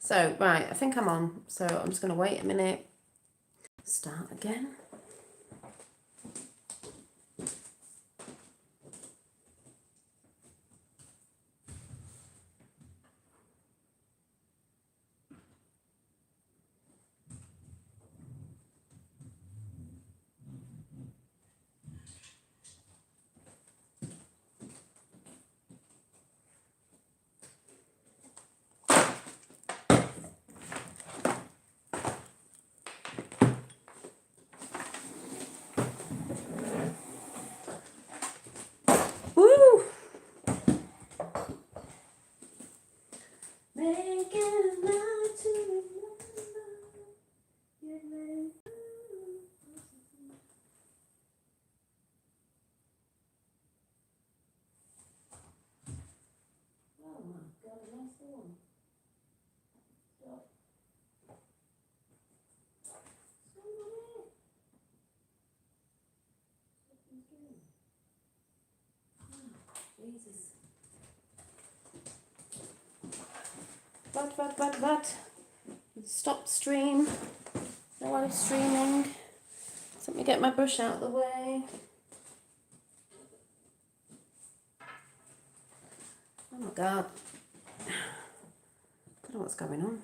So, right, I think I'm on. So I'm just going to wait a minute. Start again. Woo! Making love to remember. Oh my God, a nice one. Stop. Somebody. Something's doing. Oh, Jesus. But. Stop stream. No live streaming. So let me get my brush out of the way. Oh my God. I don't know what's going on.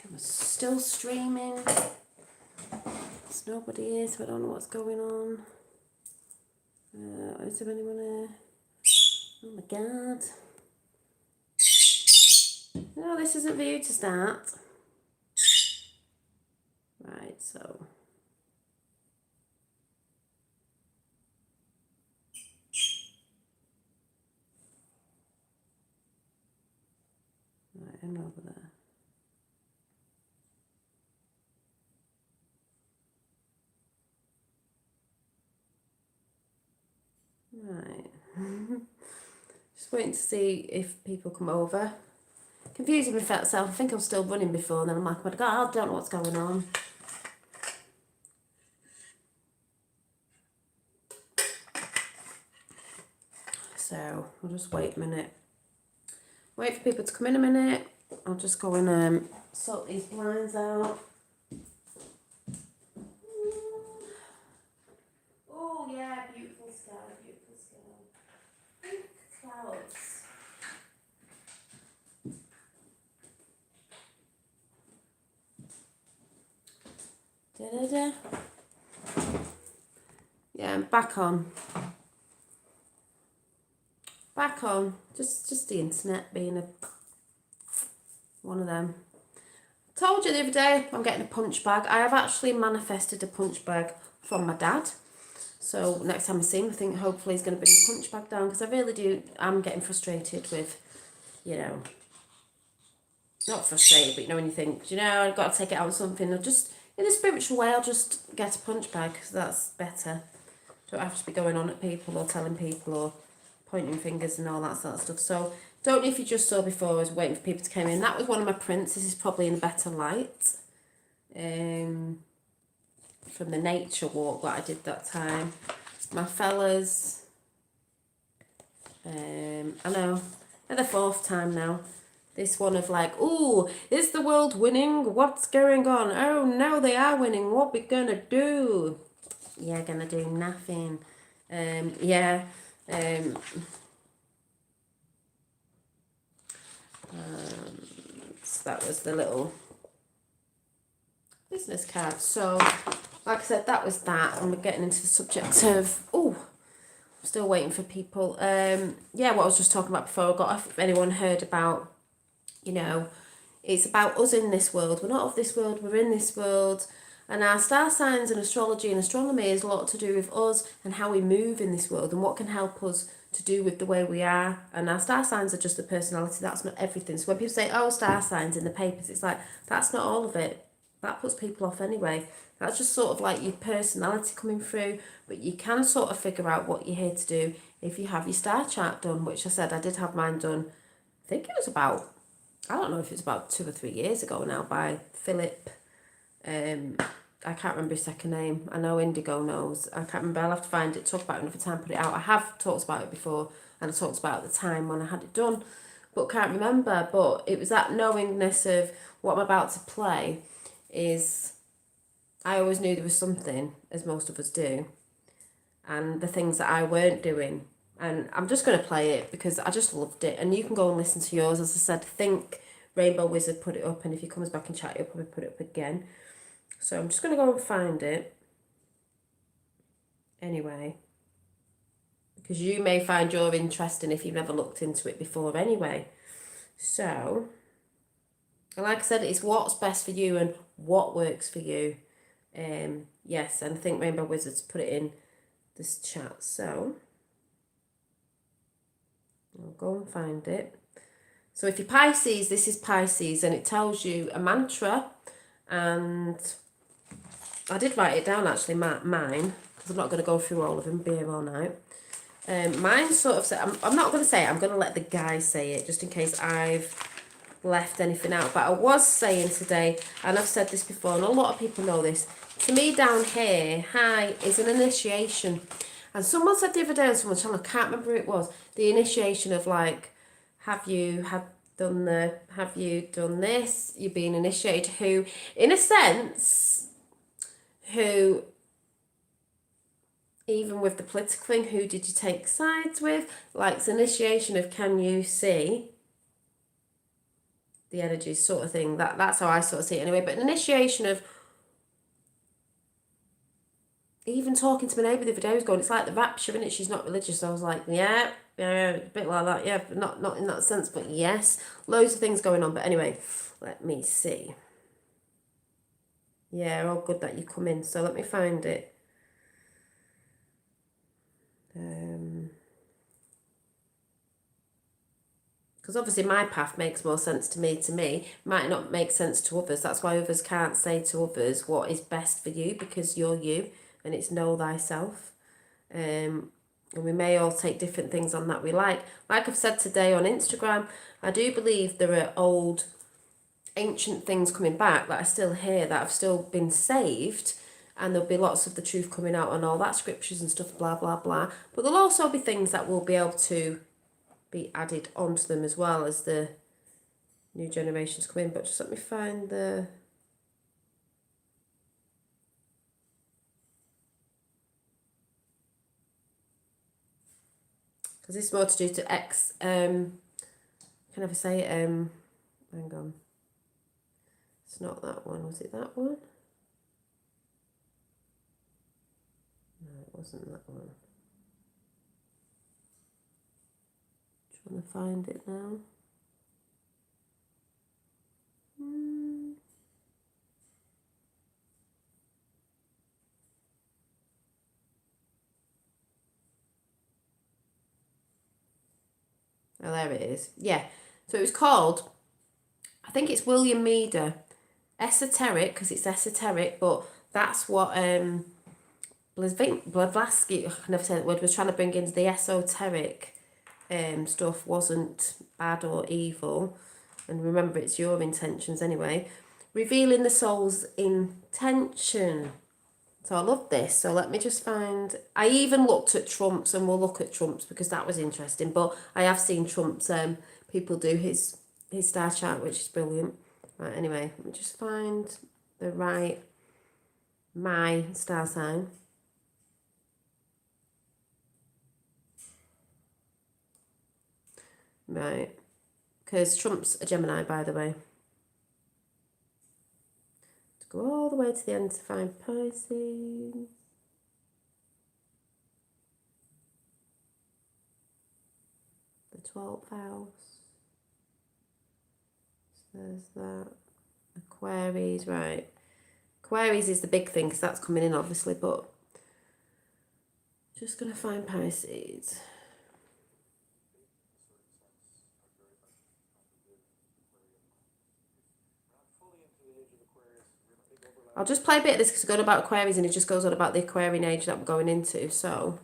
I'm still streaming. There's nobody here, so I don't know what's going on. Is there anyone here? Oh my God. No, this isn't for you to start. Right, so. Right, I'm over there. Right. Just waiting to see if people come over. Confusing myself. I think I was still running before, and then I'm like, oh my God, I don't know what's going on. So I'll just wait a minute. Wait for people to come in a minute. I'll just go and sort these blinds out. Oh yeah, beautiful sky, beautiful sky. Pink clouds. Da-da-da. Yeah, I'm back on. Back on. Just the internet being one of them. Told you the other day I'm getting a punch bag. I have actually manifested a punch bag from my dad. So next time I see him, I think hopefully he's going to bring a punch bag down, because I really do. I'm getting frustrated with, not frustrated, but when you think, I've got to take it out on something, or just in a spiritual way, I'll just get a punch bag, because that's better. Don't have to be going on at people or telling people or pointing fingers and all that sort of stuff. So don't know if you just saw before, I was waiting for people to come in. That was one of my prints. This is probably in a better light. From the nature walk that I did that time. My fellas. I know. For the fourth time now. This one of like, ooh, is the world winning? What's going on? Oh no, they are winning. What we gonna do? Yeah, gonna do nothing. So that was the little business card. So, like I said, that was that, and we're getting into the subject of, I'm still waiting for people. What I was just talking about before, I got if anyone heard about, it's about us in this world. We're not of this world, we're in this world. And our star signs and astrology and astronomy is a lot to do with us and how we move in this world and what can help us to do with the way we are. And our star signs are just the personality, that's not everything. So when people say, oh, star signs in the papers, it's like, that's not all of it. That puts people off anyway. That's just sort of like your personality coming through, but you can sort of figure out what you're here to do if you have your star chart done, which I said I did have mine done. I think it was about, I don't know if it's about 2 or 3 years ago now, by Philip. I can't remember his second name. I know Indigo knows. I can't remember. I'll have to find it, talk about it another time, put it out. I have talked about it before, and I talked about it at the time when I had it done. but can't remember. But it was that knowingness of what I'm about to play is, I always knew there was something, as most of us do, and the things that I weren't doing. And I'm just going to play it because I just loved it. And you can go and listen to yours. As I said, think Rainbow Wizard put it up, and if he comes back in chat, he'll probably put it up again. So I'm just going to go and find it anyway, because you may find your interesting if you've never looked into it before anyway. So, and like I said, it's what's best for you and what works for you. Yes, and I think Rainbow Wizards put it in this chat. So I'll go and find it. So if you're Pisces, this is Pisces, and it tells you a mantra, and I did write it down actually, mine, because I'm not going to go through all of them, be here all night. Mine sort of said, I'm not going to say it, I'm going to let the guys say it, just in case I've left anything out. But I was saying today, and I've said this before, and a lot of people know this, to me down here, hi, is an initiation. And someone said the other day on someone's channel, I can't remember who it was, the initiation of like, have you done this, you've been initiated, who, in a sense, who, even with the political thing, who did you take sides with? Like, it's initiation of, can you see the energies sort of thing. That's how I sort of see it anyway. But an initiation of, even talking to my neighbour the other day, I was going, it's like the rapture, isn't it? She's not religious. So I was like, yeah, a bit like that, yeah, but not in that sense, but yes. Loads of things going on. But anyway, let me see. Yeah, all good that you come in. So let me find it. Because obviously my path makes more sense to me, might not make sense to others. That's why others can't say to others what is best for you, because you're you, and it's know thyself. And we may all take different things on that we like. Like I've said today on Instagram, I do believe there are old, ancient things coming back that are still here, that have still been saved, and there'll be lots of the truth coming out on all that scriptures and stuff, blah, blah, blah. But there'll also be things that will be able to be added onto them as well as the new generations come in. But just let me find the... because this is more to do to X, can I ever say it, hang on, it's not that one, was it that one? No, it wasn't that one. Trying to find it now. Oh, there it is. Yeah. So it was called, I think it's William Meader, esoteric, because it's esoteric, but that's what Blavatsky, I can never say that word, was trying to bring into the esoteric stuff wasn't bad or evil. And remember, it's your intentions anyway. Revealing the soul's intention. So I love this. So let me just find... I even looked at Trump's, and we'll look at Trump's because that was interesting. But I have seen Trump's, people do his star chart, which is brilliant. Right, anyway, let me just find the right, my star sign. Right. Because Trump's a Gemini, by the way. Go all the way to the end to find Pisces. The 12th house. So there's that. Aquarius, right. Aquarius is the big thing because that's coming in obviously, but just going to find Pisces. I'll just play a bit of this because it's going about Aquarius, and it just goes on about the Aquarian age that we're going into. So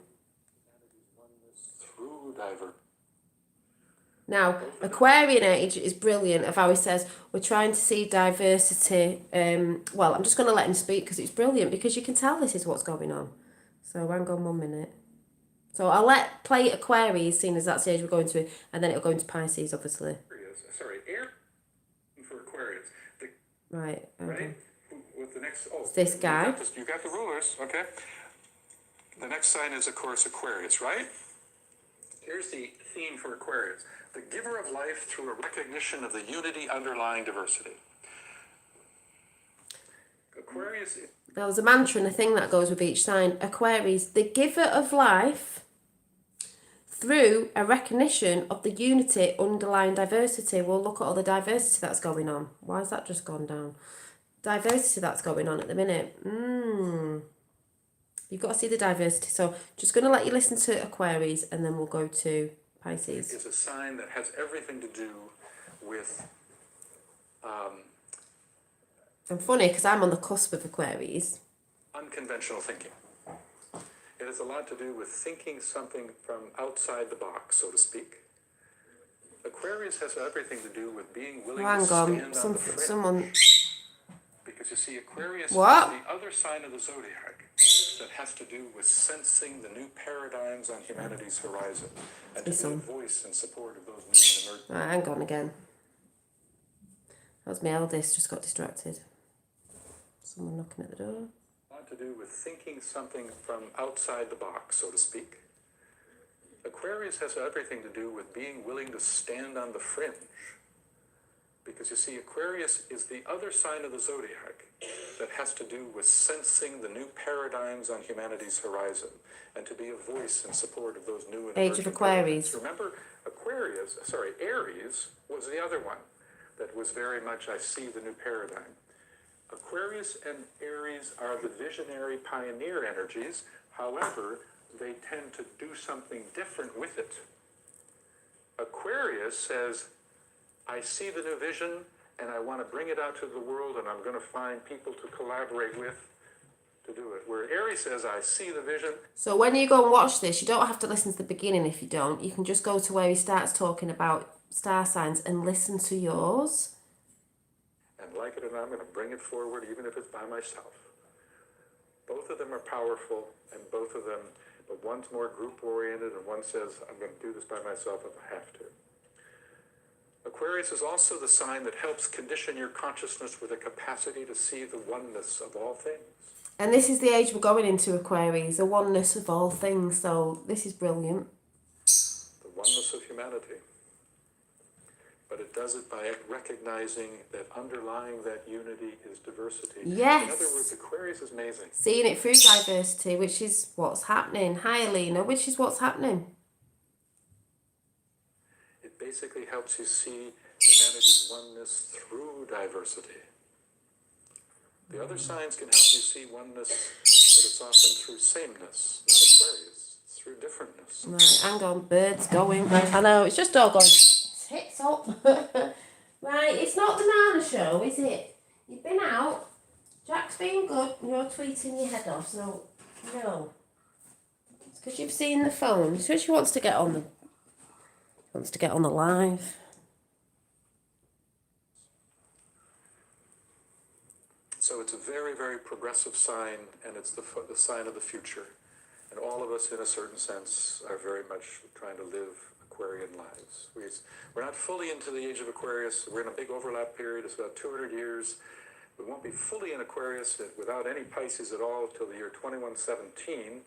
now, Aquarian age is brilliant of how he says we're trying to see diversity. Well, I'm just going to let him speak because it's brilliant, because you can tell this is what's going on. So hang on 1 minute. So I'll play Aquarius, seeing as that's the age we're going to, and then it'll go into Pisces, obviously. Sorry, air for Aquarius. Right. Okay. Right? With the next, It's this guy. You got the rulers, okay? The next sign is, of course, Aquarius, right? Here's the theme for Aquarius. The giver of life through a recognition of the unity underlying diversity. Aquarius. There was a mantra and a thing that goes with each sign. Aquarius, the giver of life through a recognition of the unity underlying diversity. We'll look at all the diversity that's going on. Why has that just gone down? Diversity that's going on at the minute. You've got to see the diversity. So just going to let you listen to Aquarius and then we'll go to Pisces. It's a sign that has everything to do with... I'm funny because I'm on the cusp of Aquarius. Unconventional thinking. It has a lot to do with thinking something from outside the box, so to speak. Aquarius has everything to do with being willing to stand on the fringe. Someone... Because you see, Aquarius What? is the other sign of the zodiac that has to do with sensing the new paradigms on humanity's horizon and to be a voice in support of those new and emerging. Right, hang on again. That was my eldest, just got distracted. Someone knocking at the door. A lot to do with thinking something from outside the box, so to speak. Aquarius has everything to do with being willing to stand on the fringe. Because you see, Aquarius is the other sign of the zodiac that has to do with sensing the new paradigms on humanity's horizon and to be a voice in support of those new and Age of Aquarius. Remember, Aries was the other one that was very much, I see the new paradigm. Aquarius and Aries are the visionary pioneer energies. However, they tend to do something different with it. Aquarius says, I see the new vision and I want to bring it out to the world and I'm going to find people to collaborate with to do it. Where Aries says, I see the vision. So when you go and watch this, you don't have to listen to the beginning if you don't. You can just go to where he starts talking about star signs and listen to yours. And like it or not, I'm going to bring it forward even if it's by myself. Both of them are powerful and both of them, but one's more group oriented and one says, I'm going to do this by myself if I have to. Aquarius is also the sign that helps condition your consciousness with a capacity to see the oneness of all things. And this is the age we're going into, Aquarius, the oneness of all things. So this is brilliant. The oneness of humanity. But it does it by recognizing that underlying that unity is diversity. Yes. In other words, Aquarius is amazing. Seeing it through diversity, which is what's happening. Hi, Alina, which is what's happening. It basically helps you see humanity's oneness through diversity. The other signs can help you see oneness, but it's often through sameness, not Aquarius. It's through differentness. Right, hang on, birds going. I know, it's just all going tits up. Right, it's not the Nana show, is it? You've been out, Jack's been good, and you're tweeting your head off, so no. It's because you've seen the phone. So she wants to get on the live. So it's a very, very progressive sign, and it's the sign of the future. And all of us, in a certain sense, are very much trying to live Aquarian lives. We're not fully into the age of Aquarius. We're in a big overlap period. It's about 200 years. We won't be fully in Aquarius without any Pisces at all until the year 2117.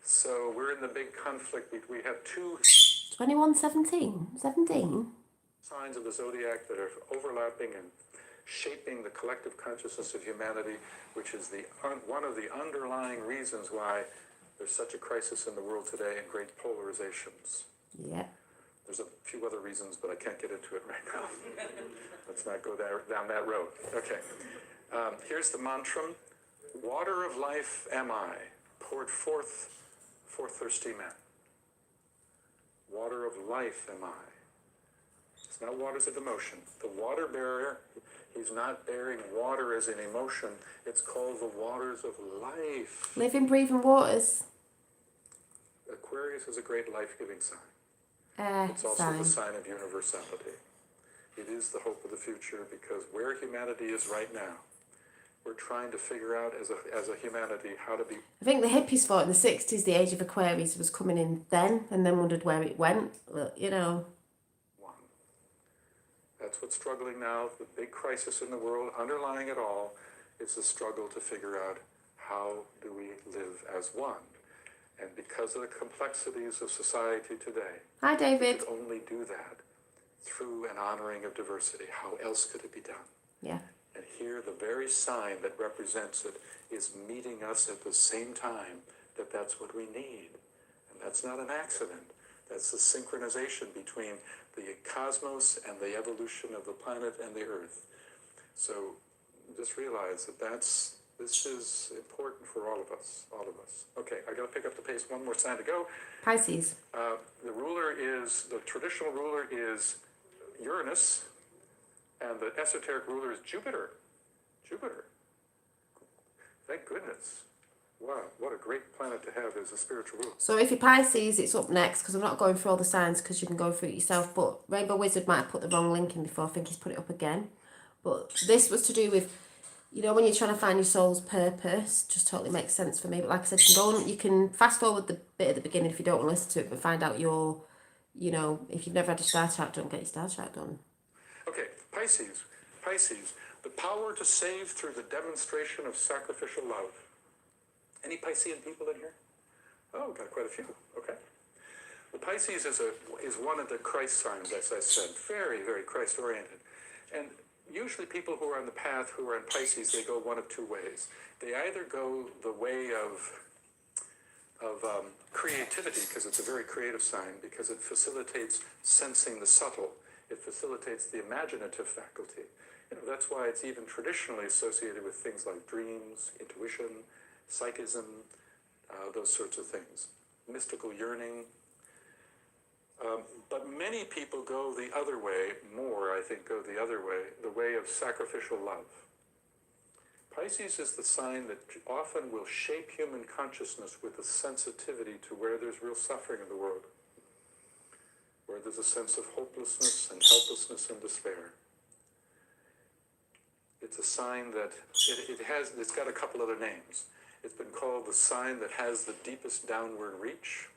So we're in the big conflict. We have two 2117? 17? signs of the zodiac that are overlapping and shaping the collective consciousness of humanity, which is one of the underlying reasons why there's such a crisis in the world today and great polarizations. Yeah. There's a few other reasons, but I can't get into it right now. Let's not go down that road. Okay. Here's the mantra. Water of life am I, poured forth for thirsty men. Water of life am I. It's not waters of emotion. The water bearer, he's not bearing water as an emotion. It's called the waters of life. Living, breathing waters. Aquarius is a great life-giving sign. It's also Sign. the sign of universality. It is the hope of the future because where humanity is right now, we're trying to figure out as a humanity how to be I think the hippies thought in the 60s the age of Aquarius was coming in then and then wondered where it went. But, you know. one. That's what's struggling now. The big crisis in the world, underlying it all, is the struggle to figure out how do we live as one. And because of the complexities of society today, Hi, we David. could only do that through an honoring of diversity. How else could it be done? Yeah. And here, the very sign that represents it is meeting us at the same time that that's what we need. And that's not an accident. That's the synchronization between the cosmos and the evolution of the planet and the earth. So just realize that this is important for all of us, Okay, I gotta pick up the pace, one more sign to go. Pisces. The traditional ruler is Uranus, and the esoteric ruler is Jupiter. Thank goodness. Wow, what a great planet to have as a spiritual ruler. So if you're Pisces, it's up next because I'm not going through all the signs because you can go through it yourself. But Rainbow Wizard might have put the wrong link in before. I think he's put it up again. But this was to do with, you know, when you're trying to find your soul's purpose, just totally makes sense for me. But like I said, you can fast forward the bit at the beginning if you don't want to listen to it, but find out your, you know, if you've never had a star chart done, get your star chart done. Okay, Pisces, the power to save through the demonstration of sacrificial love. Any Piscean people in here? Oh, got quite a few. Okay. Well, Pisces is one of the Christ signs, as I said, very, very Christ-oriented. And usually people who are on the path, who are in Pisces, they go one of two ways. They either go the way of creativity, because it's a very creative sign, because it facilitates sensing the subtle. It facilitates the imaginative faculty. You know, that's why it's even traditionally associated with things like dreams, intuition, psychism, those sorts of things. Mystical yearning. But many people go the other way, the way of sacrificial love. Pisces is the sign that often will shape human consciousness with a sensitivity to where there's real suffering in the world, where there's a sense of hopelessness and helplessness and despair. It's a sign that it's got a couple other names. It's been called the sign that has the deepest downward reach,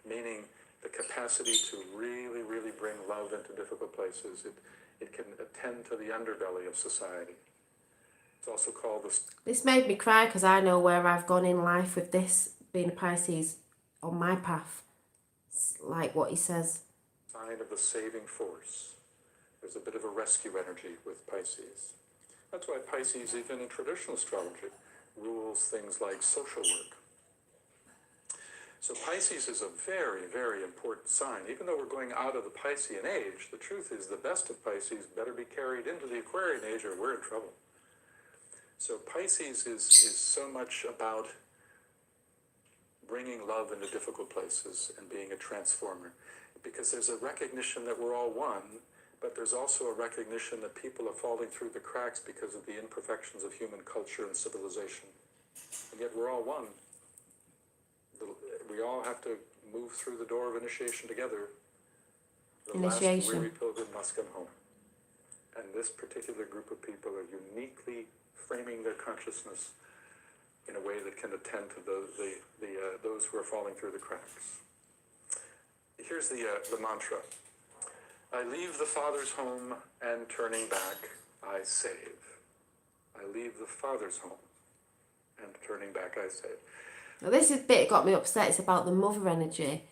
meaning the capacity to really, really bring love into difficult places. It can attend to the underbelly of society. It's also called the... This made me cry because I know where I've gone in life with this being a Pisces on my path. It's like what he says. Sign of the saving force. There's a bit of a rescue energy with Pisces. That's why Pisces, even in traditional astrology, rules things like social work. So Pisces is a very, very important sign. Even though we're going out of the Piscean age, the truth is the best of Pisces better be carried into the Aquarian age or we're in trouble. So Pisces is so much about bringing love into difficult places and being a transformer. Because there's a recognition that we're all one, but there's also a recognition that people are falling through the cracks because of the imperfections of human culture and civilization. And yet we're all one. We all have to move through the door of initiation together. The last weary pilgrim must come home. And this particular group of people are uniquely framing their consciousness in a way that can attend to those who are falling through the cracks. Here's the mantra. I leave the Father's home, and turning back, I save. I leave the Father's home, and turning back, I save. Now this is the bit that got me upset. It's about the mother energy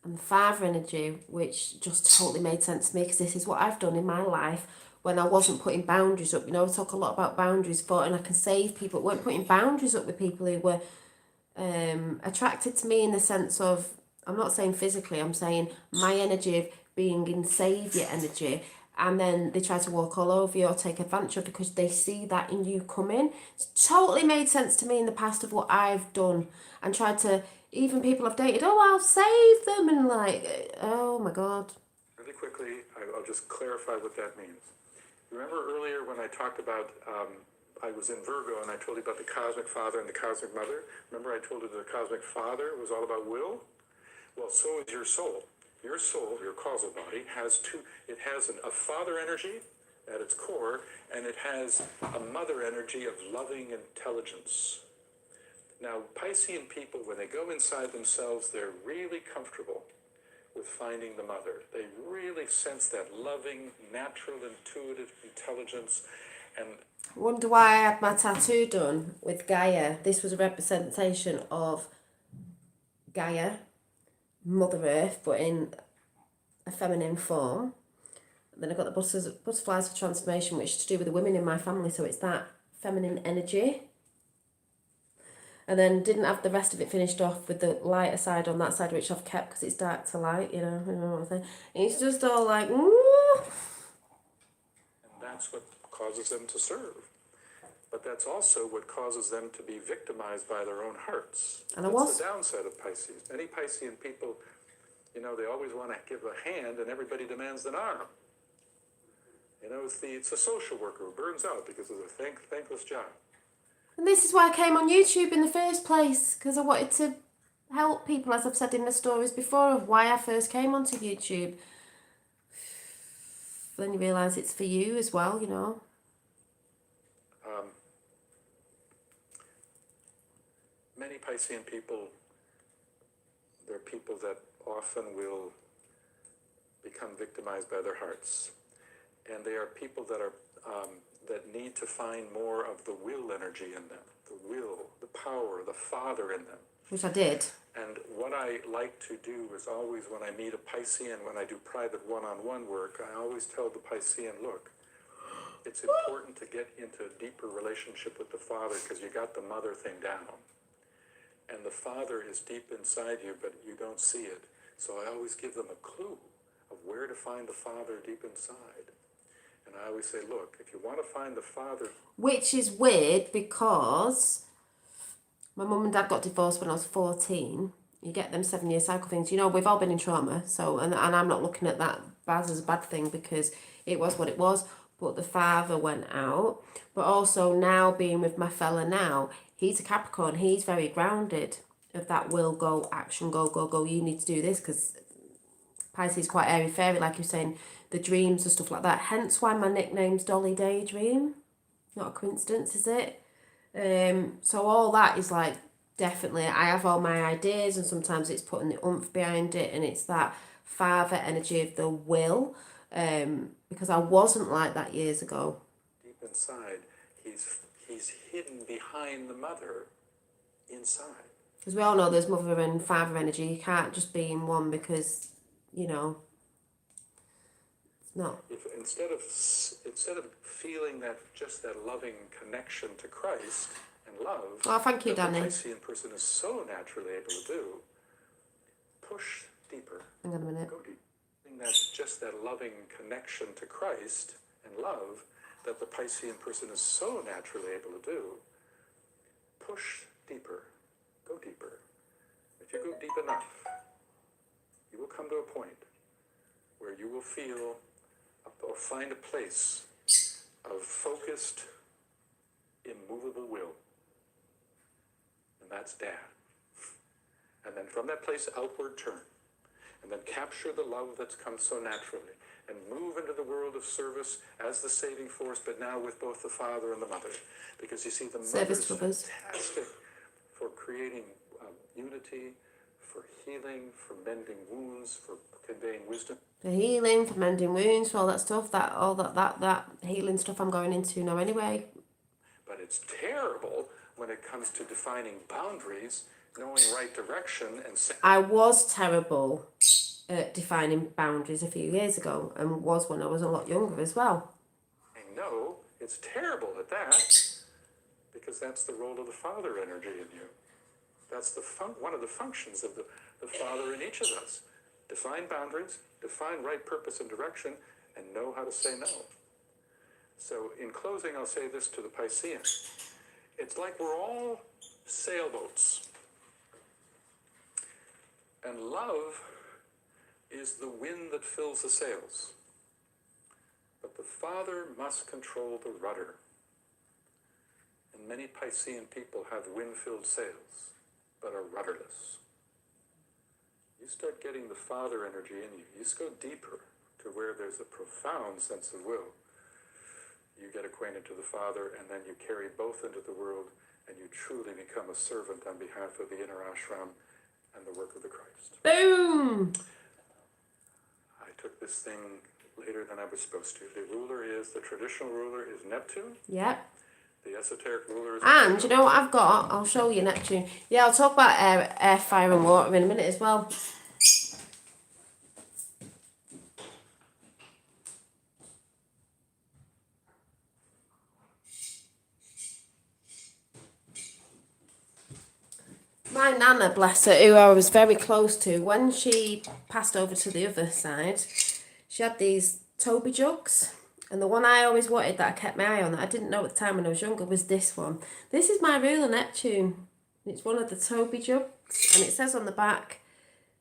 and the father energy, which just totally made sense to me because this is what I've done in my life when I wasn't putting boundaries up. You know, I talk a lot about boundaries, and I can save people. Weren't putting boundaries up with people who were attracted to me in the sense of, I'm not saying physically, I'm saying my energy of being in saviour energy, and then they try to walk all over you or take advantage of because they see that in you coming. It's totally made sense to me in the past of what I've done and tried to, even people I've dated, oh, I'll save them, and like, oh my God. Really quickly, I'll just clarify what that means. Remember earlier when I talked about, I was in Virgo and I told you about the cosmic father and the cosmic mother? Remember I told you the cosmic father was all about will? Well, so is your soul. Your soul, your causal body, has a father energy at its core, and it has a mother energy of loving intelligence. Now, Piscean people, when they go inside themselves, they're really comfortable with finding the mother. They really sense that loving, natural, intuitive intelligence. And I wonder why I had my tattoo done with Gaia. This was a representation of Gaia, Mother Earth, but in a feminine form. Then I got the butterflies for transformation, which is to do with the women in my family, so it's that feminine energy. And then didn't have the rest of it finished off with the lighter side on that side, which I've kept because it's dark to light, you know what I'm saying? It's just all like, ooh. And that's what causes them to serve. But that's also what causes them to be victimized by their own hearts. And that's the downside of Pisces. Many Piscean people, you know, they always want to give a hand and everybody demands an arm. You know, it's a social worker who burns out because of a thankless job. And this is why I came on YouTube in the first place, because I wanted to help people, as I've said in the stories before, of why I first came onto YouTube. Then you realise it's for you as well, you know. Many Piscean people, they're people that often will become victimized by their hearts. And they are people that are that need to find more of the will energy in them, the will, the power, the father in them. Which I did. And what I like to do is always, when I meet a Piscean, when I do private one-on-one work, I always tell the Piscean, look, it's important to get into a deeper relationship with the father because you got the mother thing down. And the father is deep inside you, but you don't see it. So I always give them a clue of where to find the father deep inside. And I always say, look, if you want to find the father... Which is weird because my mum and dad got divorced when I was 14. You get them 7-year cycle things. You know, we've all been in trauma. So, and I'm not looking at that as a bad thing because it was what it was. But the father went out. But also now being with my fella now, he's a Capricorn. He's very grounded of that will, go, action, go, go, go. You need to do this because Pisces is quite airy-fairy, like you're saying, the dreams and stuff like that. Hence why my nickname's Dolly Daydream. Not a coincidence, is it? So all that is like, definitely, I have all my ideas and sometimes it's putting the oomph behind it and it's that father energy of the will. Because I wasn't like that years ago. Deep inside, he's hidden behind the mother inside. Because we all know there's mother and father energy. You can't just be in one because, you know, it's not. If instead of feeling that just that loving connection to Christ and love, oh, thank you, that Danny. the Piscean person is so naturally able to do, push deeper. Hang on a minute. Go deep. That's just that loving connection to Christ and love that the Piscean person is so naturally able to do. Push deeper. Go deeper. If you go deep enough, you will come to a point where you will feel or find a place of focused, immovable will. And that's Dad. And then from that place, outward turn. And then capture the love that's come so naturally and move into the world of service as the saving force, but now with both the father and the mother. Because you see, the mother is fantastic for creating unity, for healing, for mending wounds, for conveying wisdom. For healing, for mending wounds, for all that stuff, that healing stuff I'm going into now anyway. But it's terrible when it comes to defining boundaries, knowing right direction, and I was terrible at defining boundaries a few years ago, and was when I was a lot younger as well. No, it's terrible at that, because that's the role of the father energy in you. That's one of the functions of the father in each of us. Define boundaries, define right purpose and direction, and know how to say no. So in closing, I'll say this to the Piscean. It's like we're all sailboats. And love is the wind that fills the sails. But the father must control the rudder. And many Piscean people have wind-filled sails, but are rudderless. You start getting the father energy in you. You just go deeper to where there's a profound sense of will. you get acquainted to the Father, and then you carry both into the world, and you truly become a servant on behalf of the inner ashram and the work of the Christ. Boom! I took this thing later than I was supposed to. The traditional ruler is Neptune. Yep. The esoteric ruler is And Pluto. you know what I've got? I'll show you Neptune. Yeah, I'll talk about air, fire and water in a minute as well. My Nana, bless her, who I was very close to, when she passed over to the other side, she had these Toby jugs. And the one I always wanted that I kept my eye on, that I didn't know at the time when I was younger, was this one. This is my ruler, Neptune. It's one of the Toby jugs. And it says on the back,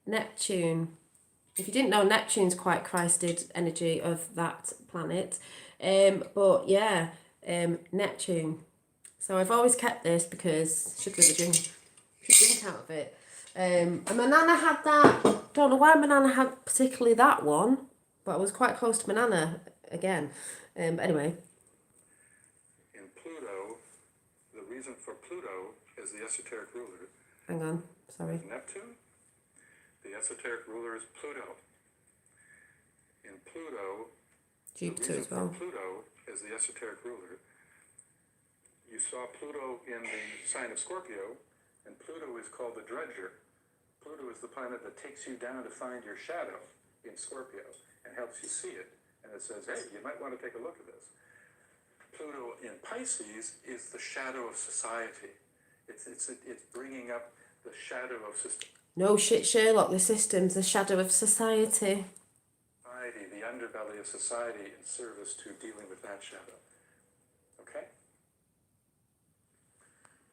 Neptune. If you didn't know, Neptune's quite Christed energy of that planet. But yeah, Neptune. So I've always kept this because I should really drink out of it. And my Nana had that. Don't know why my Nana had particularly that one, but I was quite close to my Nana again. But anyway. In Pluto, the reason for Pluto is the esoteric ruler. Hang on, sorry. Neptune, the esoteric ruler is Pluto. In Pluto, Jupiter the reason as well. for Pluto is the esoteric ruler. You saw Pluto in the sign of Scorpio, and Pluto is called the dredger. Pluto is the planet that takes you down to find your shadow in Scorpio and helps you see it. And it says, hey, you might want to take a look at this. Pluto in Pisces is the shadow of society. It's bringing up the shadow of system. No shit, Sherlock, the system's the shadow of society. The underbelly of society in service to dealing with that shadow. Okay?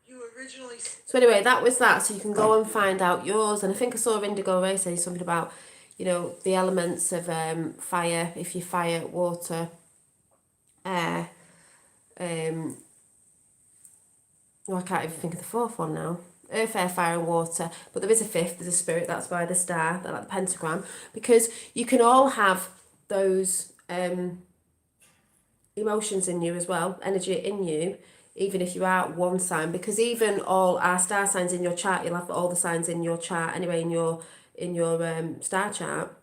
You originally... So anyway, that was that. So you can go and find out yours. And I think I saw Indigo Ray say something about, you know, the elements of fire. If you fire, water, air. Oh, I can't even think of the fourth one now. Earth, air, fire and water. But there is a fifth, there's a spirit, that's why the star, like the pentagram. Because you can all have those emotions in you as well, energy in you, even if you are one sign. Because even all our star signs in your chart, you'll have all the signs in your chart anyway, in your star chart.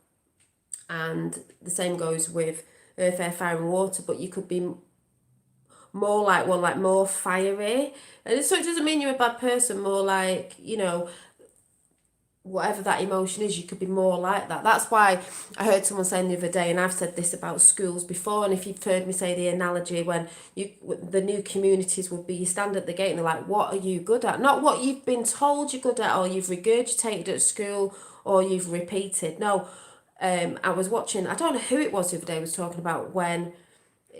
And the same goes with earth, air, fire and water. But you could be more like one, like more fiery. And so it doesn't mean you're a bad person, more like, you know, whatever that emotion is, you could be more like that. That's why I heard someone saying the other day, and I've said this about schools before, and if you've heard me say the analogy when the new communities would be, you stand at the gate and they're like, what are you good at? Not what you've been told you're good at, or you've regurgitated at school, or you've repeated. No, I was watching, I don't know who it was the other day, was talking about when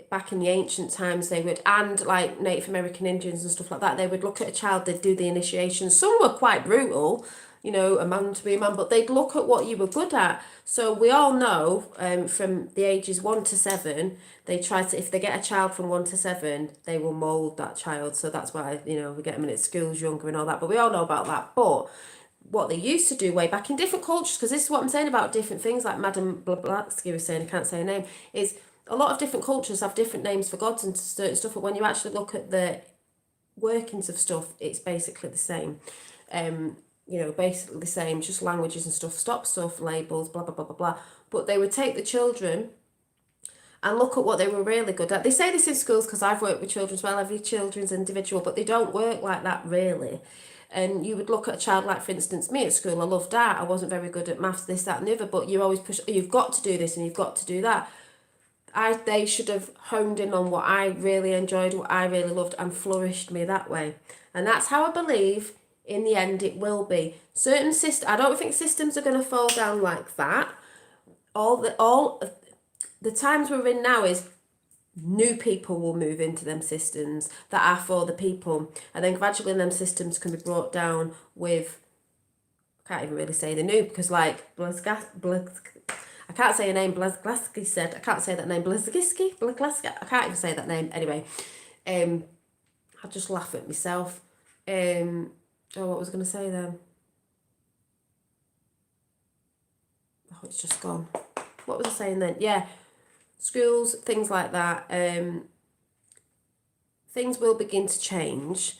back in the ancient times they would, and like Native American Indians and stuff like that, they would look at a child, they'd do the initiation. Some were quite brutal, you know, a man to be a man, but they'd look at what you were good at. So we all know from the ages 1 to 7, they try to, if they get a child from 1 to 7, they will mould that child. So that's why, you know, we get them in at schools younger and all that, but we all know about that. But what they used to do way back in different cultures, because this is what I'm saying about different things, like Madame Blavatsky was saying, I can't say her name, is a lot of different cultures have different names for gods and certain stuff, but when you actually look at the workings of stuff, it's basically the same. You know, basically the same, just languages and stuff, stop stuff, labels, blah, blah, blah, blah, blah. But they would take the children and look at what they were really good at. They say this in schools because I've worked with children as well, every children's individual, but they don't work like that really. And you would look at a child like, for instance, me at school, I loved art, I wasn't very good at maths, this, that and the other, but you always push, you've got to do this and you've got to do that. They should have honed in on what I really enjoyed, what I really loved, and flourished me that way. And that's how I believe in the end it will be. Certain systems, I don't think systems are going to fall down like that. All the times we're in now is new people will move into them systems that are for the people, and then gradually them systems can be brought down with, I can't even really say the new, because like I can't say a name, Blazglaski said, I can't say that name, Blazgiski, I can't even say that name, anyway. I just laugh at myself. What was I going to say then? Oh, it's just gone. What was I saying then? Yeah, schools, things like that. things will begin to change.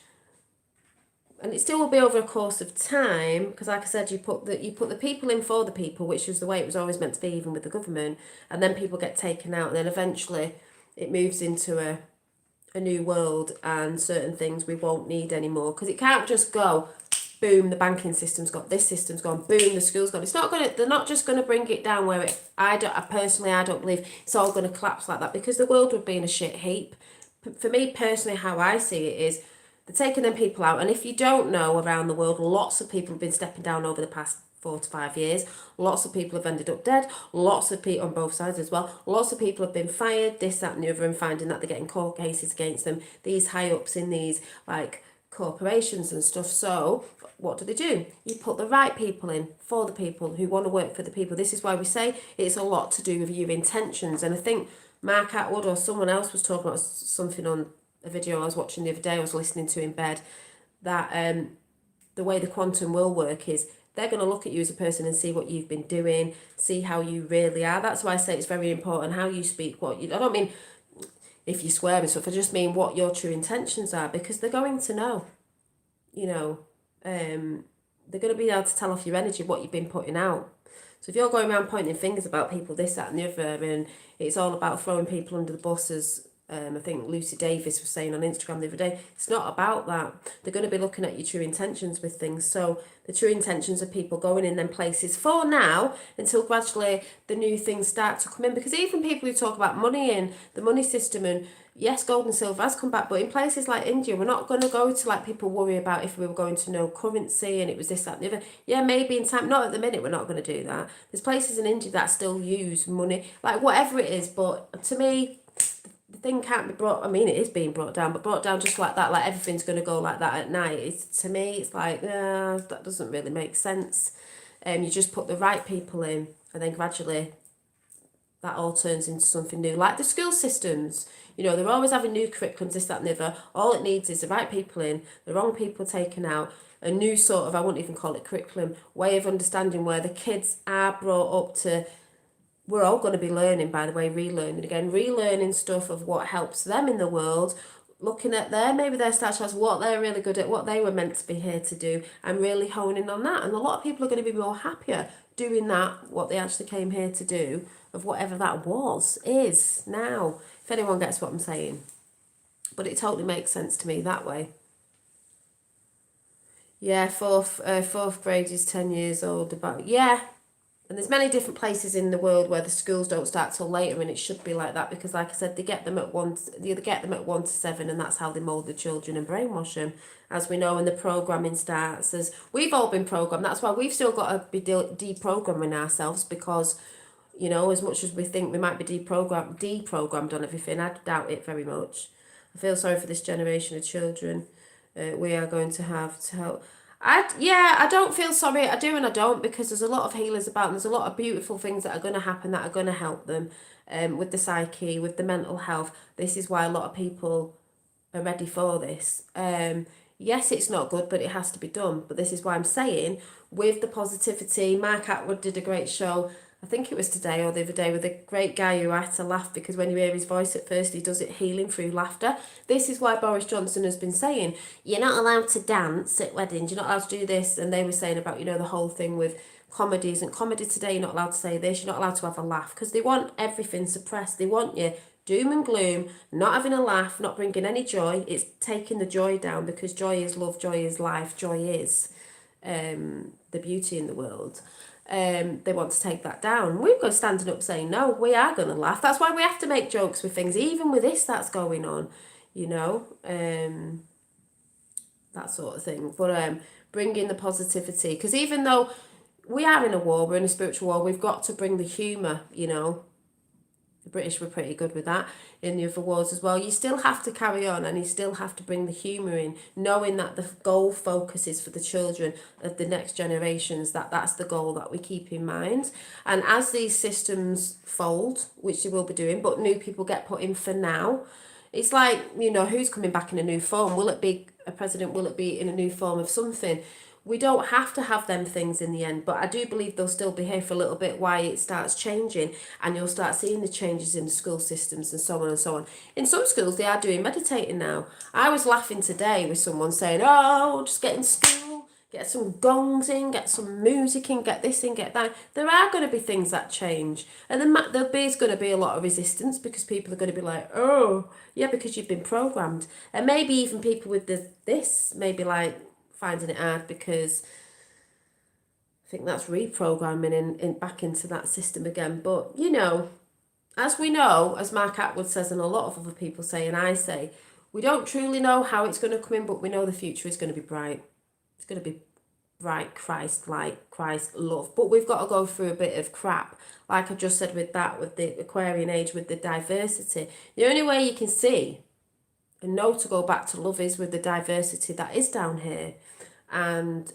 And it still will be over a course of time, because like I said, you put the people in for the people, which is the way it was always meant to be, even with the government, and then people get taken out, and then eventually it moves into a new world, and certain things we won't need anymore, because it can't just go boom, the banking system's got, this system's gone, boom, the school's gone. It's not gonna, they're not just gonna bring it down where it, I don't believe it's all gonna collapse like that, because the world would be in a shit heap. For me personally, how I see it is, they're taking them people out, and if you don't know, around the world, lots of people have been stepping down over the past 4 to 5 years. Lots of people have ended up dead. Lots of people on both sides as well. Lots of people have been fired, this, that, and the other, and finding that they're getting court cases against them. These high ups in these like corporations and stuff. So what do? You put the right people in for the people who want to work for the people. This is why we say it's a lot to do with your intentions. And I think Mark Atwood or someone else was talking about something on a video I was watching the other day, I was listening to in bed, that the way the quantum will work is they're going to look at you as a person and see what you've been doing, see how you really are. That's why I say it's very important how you speak, what you, I don't mean if you swear and stuff, I just mean what your true intentions are, because they're going to know, you know, they're going to be able to tell off your energy what you've been putting out. So if you're going around pointing fingers about people, this, that and the other, and it's all about throwing people under the bus, as I think Lucy Davis was saying on Instagram the other day, it's not about that. They're going to be looking at your true intentions with things. So the true intentions of people going in them places for now, until gradually the new things start to come in. Because even people who talk about money and the money system, and yes, gold and silver has come back, but in places like India, we're not going to go to, like people worry about if we were going to no currency and it was this, that and the other. Yeah, maybe in time, not at the minute, we're not going to do that. There's places in India that still use money, like whatever it is. But to me, the thing can't be brought, I mean it is being brought down, but brought down just like that, like everything's going to go like that at night. It's, to me, it's like, that doesn't really make sense. You just put the right people in, and then gradually that all turns into something new. Like the school systems, you know, they're always having new curriculums, this, that and the other. All it needs is the right people in, the wrong people taken out, a new sort of, I wouldn't even call it curriculum, way of understanding where the kids are brought up to. We're all going to be learning, by the way, relearning stuff of what helps them in the world, looking at maybe their statues, what they're really good at, what they were meant to be here to do, and really honing on that. And a lot of people are going to be more happier doing that, what they actually came here to do, of whatever that is now, if anyone gets what I'm saying. But it totally makes sense to me that way. Yeah, fourth grade is 10 years old. About, yeah. And there's many different places in the world where the schools don't start till later, and it should be like that, because like I said, they get them at 1 to 7, and that's how they mould the children and brainwash them, as we know. And the programming starts, as we've all been programmed. That's why we've still got to be deprogramming ourselves, because, you know, as much as we think we might be deprogrammed on everything, I doubt it very much. I feel sorry for this generation of children we are going to have to help. I don't feel sorry. I do and I don't, because there's a lot of healers about, and there's a lot of beautiful things that are going to happen that are going to help them with the psyche, with the mental health. This is why a lot of people are ready for this. Yes, it's not good, but it has to be done. But this is why I'm saying, with the positivity, Mark Atwood did a great show, I think it was today or the other day, with a great guy who I had to laugh, because when you hear his voice at first, he does it healing through laughter. This is why Boris Johnson has been saying, you're not allowed to dance at weddings, you're not allowed to do this. And they were saying about, you know, the whole thing with comedies and comedy today, you're not allowed to say this, you're not allowed to have a laugh, because they want everything suppressed. They want you doom and gloom, not having a laugh, not bringing any joy. It's taking the joy down, because joy is love, joy is life, joy is the beauty in the world. They want to take that down. We've got standing up saying, no, we are going to laugh. That's why we have to make jokes with things, even with this that's going on, you know, that sort of thing. But bring in the positivity, because even though we are in a war, we're in a spiritual war, we've got to bring the humour, you know. The British were pretty good with that in the other wars as well. You still have to carry on, and you still have to bring the humour in, knowing that the goal focus is for the children of the next generations, that's the goal that we keep in mind. And as these systems fold, which they will be doing, but new people get put in for now, it's like, you know, who's coming back in a new form? Will it be a president? Will it be in a new form of something? we don't have to have them things in the end, but I do believe they'll still be here for a little bit while it starts changing, and you'll start seeing the changes in the school systems and so on and so on. In some schools, they are doing meditating now. I was laughing today with someone saying, oh, just get in school, get some gongs in, get some music in, get this in, get that. There are going to be things that change. And then there's going to be a lot of resistance because people are going to be like, oh, yeah, because you've been programmed. And maybe even people with this, maybe like finding it hard because I think that's reprogramming in back into that system again. But, you know, as we know, as Mark Atwood says and a lot of other people say and I say, we don't truly know how it's going to come in, but we know the future is going to be bright. It's going to be bright, Christ-like, Christ love. But we've got to go through a bit of crap. Like I just said with the Aquarian age, with the diversity. The only way you can see and know to go back to love is with the diversity that is down here. And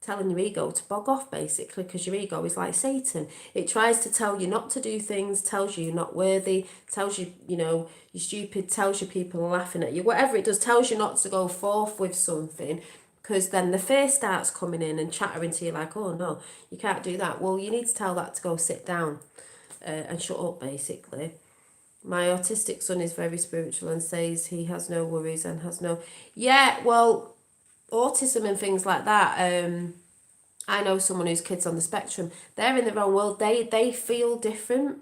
telling your ego to bog off, basically, because your ego is like Satan. It tries to tell you not to do things, tells you you're not worthy, tells you, you know, you're stupid, tells you people are laughing at you, whatever it does, tells you not to go forth with something, because then the fear starts coming in and chattering to you like, oh no, you can't do that. Well, you need to tell that to go sit down and shut up, basically. My autistic son is very spiritual and says he has no worries and has no... Yeah, well, autism and things like that, I know someone whose kids on the spectrum, they're in their own world, they feel different.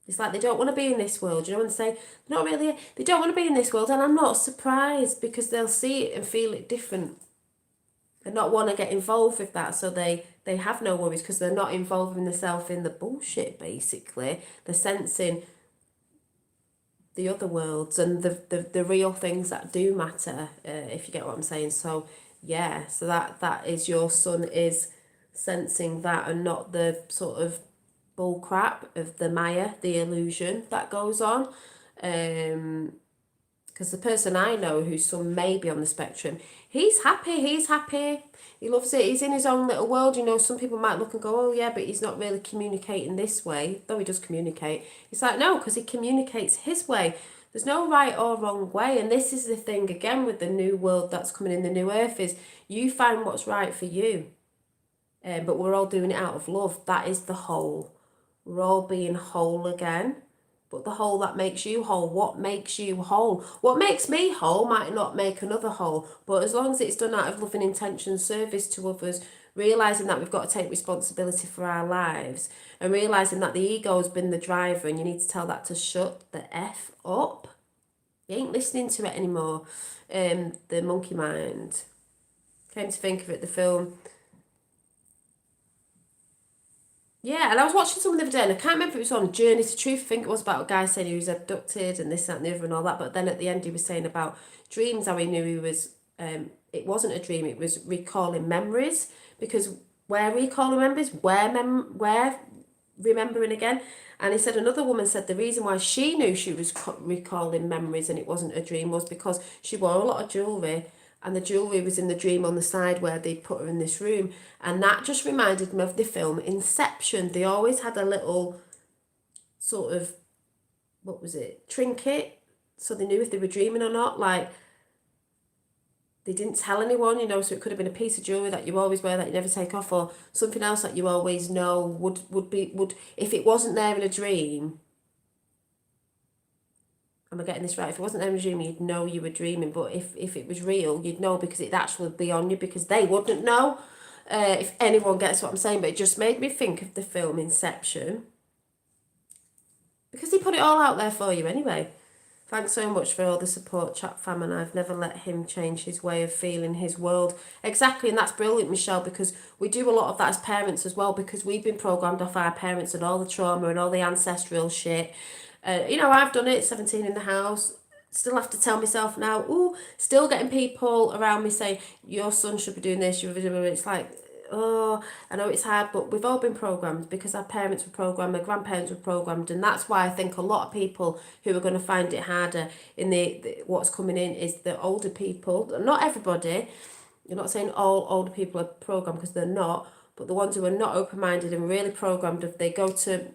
It's like they don't want to be in this world, you know, and say, not really, they don't want to be in this world, and I'm not surprised because they'll see it and feel it different and not want to get involved with that, so they have no worries because they're not involving themselves in the bullshit, basically. They're sensing the other worlds and the real things that do matter, if you get what I'm saying. So yeah, so that is, your son is sensing that and not the sort of bull crap of the Maya, the illusion that goes on. Because the person I know whose son may be on the spectrum, he's happy, he loves it, he's in his own little world. You know, some people might look and go, oh yeah, but he's not really communicating this way, though he does communicate. It's like, no, because he communicates his way. There's no right or wrong way, and this is the thing again with the new world that's coming in, the new earth, is you find what's right for you. But we're all doing it out of love. That is the whole. We're all being whole again. But the whole that makes you whole, what makes you whole? What makes me whole might not make another whole. But as long as it's done out of love and intention, service to others, realising that we've got to take responsibility for our lives, and realising that the ego has been the driver and you need to tell that to shut the F up. You ain't listening to it anymore. The monkey mind. Came to think of it, the film. Yeah, and I was watching something the other day, and I can't remember if it was on Journey to Truth. I think it was about a guy saying he was abducted and this, that, and the other, and all that. But then at the end, he was saying about dreams, how he knew he was. It wasn't a dream; it was recalling memories. Because where recalling memories, where remembering again. And he said another woman said the reason why she knew she was recalling memories and it wasn't a dream was because she wore a lot of jewellery, and the jewellery was in the dream on the side where they put her in this room. And that just reminded me of the film Inception. They always had a little sort of, what was it, trinket, so they knew if they were dreaming or not. Like, they didn't tell anyone, you know, so it could have been a piece of jewellery that you always wear that you never take off, or something else that you always know would if it wasn't there in a dream. Am I getting this right? If it wasn't there in a dream, you'd know you were dreaming. But if it was real, you'd know because it'd actually be on you, because they wouldn't know. If anyone gets what I'm saying. But it just made me think of the film Inception. Because he put it all out there for you anyway. Thanks so much for all the support, chat fam, and I've never let him change his way of feeling his world. Exactly, and that's brilliant, Michelle, because we do a lot of that as parents as well, because we've been programmed off our parents and all the trauma and all the ancestral shit. You know, I've done it, 17 in the house. Still have to tell myself now, still getting people around me saying, your son should be doing this, it's like, oh, I know it's hard, but we've all been programmed because our parents were programmed, our grandparents were programmed, and that's why I think a lot of people who are going to find it harder in the what's coming in is the older people. Not everybody. You're not saying all older people are programmed, because they're not, but the ones who are not open-minded and really programmed, if they go to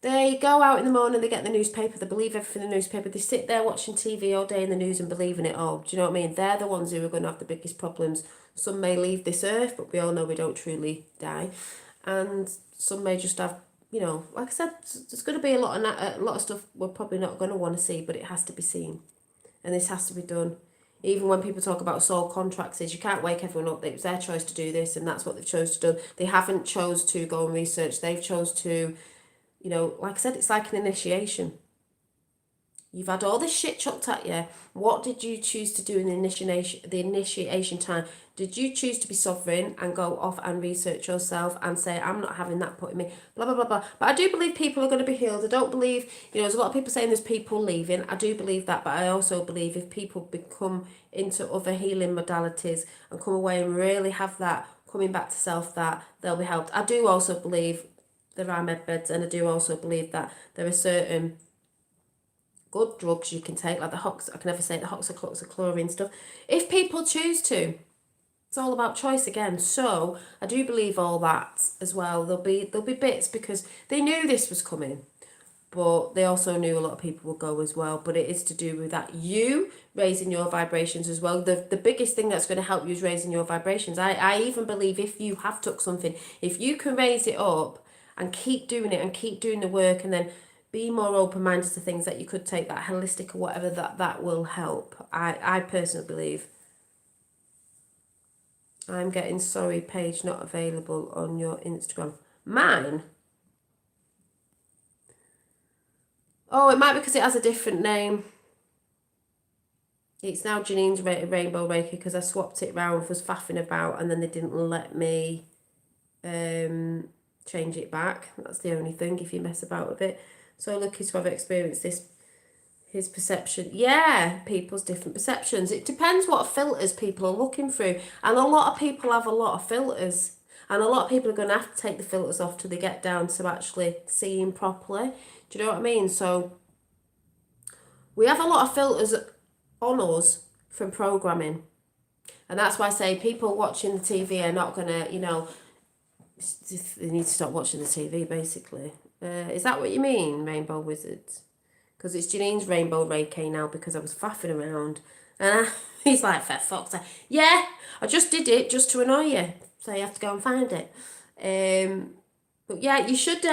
They go out in the morning, they get the newspaper, they believe everything in the newspaper, they sit there watching TV all day in the news and believing it all. Do you know what I mean? They're the ones who are going to have the biggest problems. Some may leave this earth, but we all know we don't truly die. And some may just have, you know, like I said, there's going to be a lot of stuff we're probably not going to want to see, but it has to be seen. And this has to be done. Even when people talk about soul contracts, you can't wake everyone up. It was their choice to do this, and that's what they've chose to do. They haven't chose to go and research. They've chose to, you know, like I said, it's like an initiation. You've had all this shit chucked at you. What did you choose to do in the initiation time? Did you choose to be sovereign and go off and research yourself and say, I'm not having that put in me, blah, blah, blah, blah. But I do believe people are going to be healed. I don't believe, you know, there's a lot of people saying there's people leaving. I do believe that, but I also believe if people become into other healing modalities and come away and really have that coming back to self, that they'll be helped. I do also believe there are med beds, and I do also believe that there are certain good drugs you can take, like the I can never say the hydroxychloroquine stuff, if people choose to. It's all about choice again. So I do believe all that as well. There'll be bits because they knew this was coming, but they also knew a lot of people would go as well. But it is to do with that, you raising your vibrations as well. The biggest thing that's going to help you is raising your vibrations. I even believe if you have took something, if you can raise it up and keep doing it and keep doing the work, and then be more open-minded to things that you could take, that holistic or whatever, that will help. I personally believe. I'm getting sorry page not available on your Instagram. Mine? Oh, it might be because it has a different name. It's now Janine's Rainbow Reiki because I swapped it round, was faffing about, and then they didn't let me change it back. That's the only thing if you mess about with it. So lucky to have experienced this. His perception. Yeah, people's different perceptions. It depends what filters people are looking through. And a lot of people have a lot of filters. And a lot of people are going to have to take the filters off till they get down to actually seeing properly. Do you know what I mean? So we have a lot of filters on us from programming. And that's why I say people watching the TV are not going to, you know, they need to stop watching the TV, basically. Is that what you mean, Rainbow Wizards? Because it's Janine's Rainbow Reiki now because I was faffing around. And he's like, for fuck's sake. Yeah, I just did it just to annoy you. So you have to go and find it. But yeah, you should,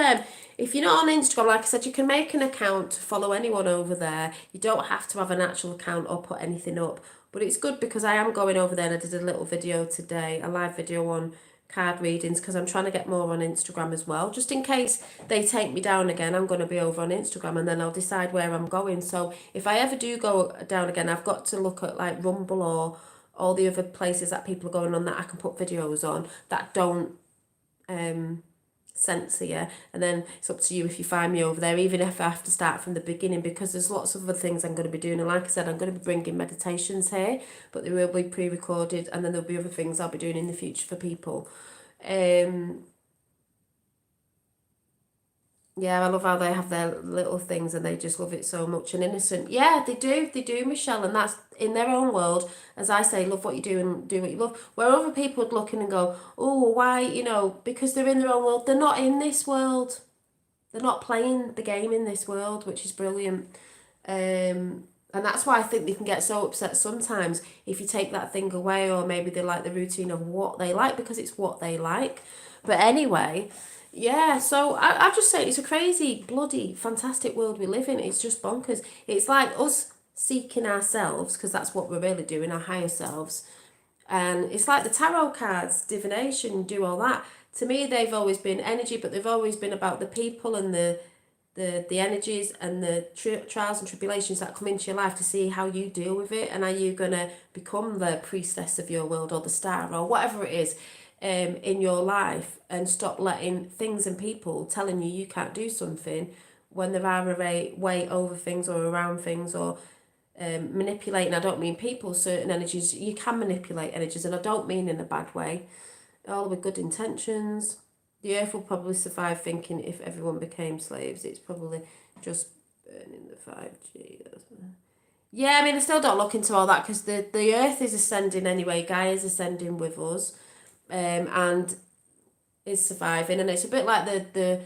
if you're not on Instagram, like I said, you can make an account to follow anyone over there. You don't have to have an actual account or put anything up. But it's good because I am going over there, and I did a little video today, a live video on card readings, because I'm trying to get more on Instagram as well. Just in case they take me down again, I'm going to be over on Instagram, and then I'll decide where I'm going. So if I ever do go down again, I've got to look at like Rumble or all the other places that people are going on that I can put videos on that don't censor you, and then it's up to you if you find me over there, even if I have to start from the beginning, because there's lots of other things I'm going to be doing. And like I said, I'm going to be bringing meditations here, but they will be pre-recorded, and then there'll be other things I'll be doing in the future for people. Yeah, I love how they have their little things and they just love it so much and innocent. Yeah, they do, Michelle, and that's in their own world. As I say, love what you do and do what you love. Where other people would look in and go, oh, why, you know, because they're in their own world. They're not in this world. They're not playing the game in this world, which is brilliant. And that's why I think they can get so upset sometimes if you take that thing away, or maybe they like the routine of what they like because it's what they like. But anyway... yeah, so I've just said it's a crazy, bloody, fantastic world we live in. It's just bonkers. It's like us seeking ourselves, because that's what we're really doing, our higher selves. And it's like the tarot cards, divination, do all that. To me, they've always been energy, but they've always been about the people and the energies and the trials and tribulations that come into your life to see how you deal with it. And are you going to become the priestess of your world or the star or whatever it is in your life, and stop letting things and people telling you can't do something when there are a way over things or around things, or manipulating. I don't mean people, certain energies. You can manipulate energies, and I don't mean in a bad way, all with good intentions. The earth will probably survive thinking if everyone became slaves. It's probably just burning the 5G. Yeah, I mean, I still don't look into all that because the earth is ascending anyway. Gaia is ascending with us. And is surviving, and it's a bit like the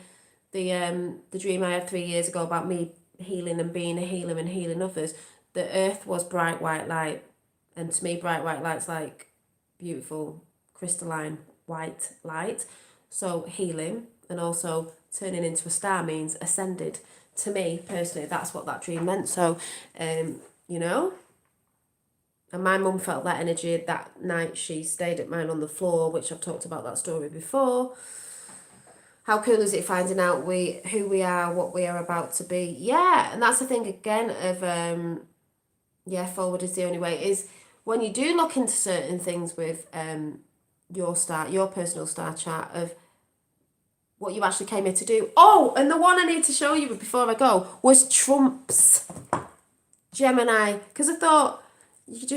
the dream I had 3 years ago about me healing and being a healer and healing others, the earth was bright white light. And to me, bright white light's like beautiful, crystalline white light. So healing and also turning into a star means ascended. To me, personally, that's what that dream meant. So, you know, and my mum felt that energy that night. She stayed at mine on the floor, which I've talked about that story before. How cool is it finding out who we are, what we are about to be? Yeah, and that's the thing again of forward is the only way, is when you do look into certain things with your personal star chart of what you actually came here to do. Oh, and the one I need to show you before I go was Trump's Gemini, because I thought you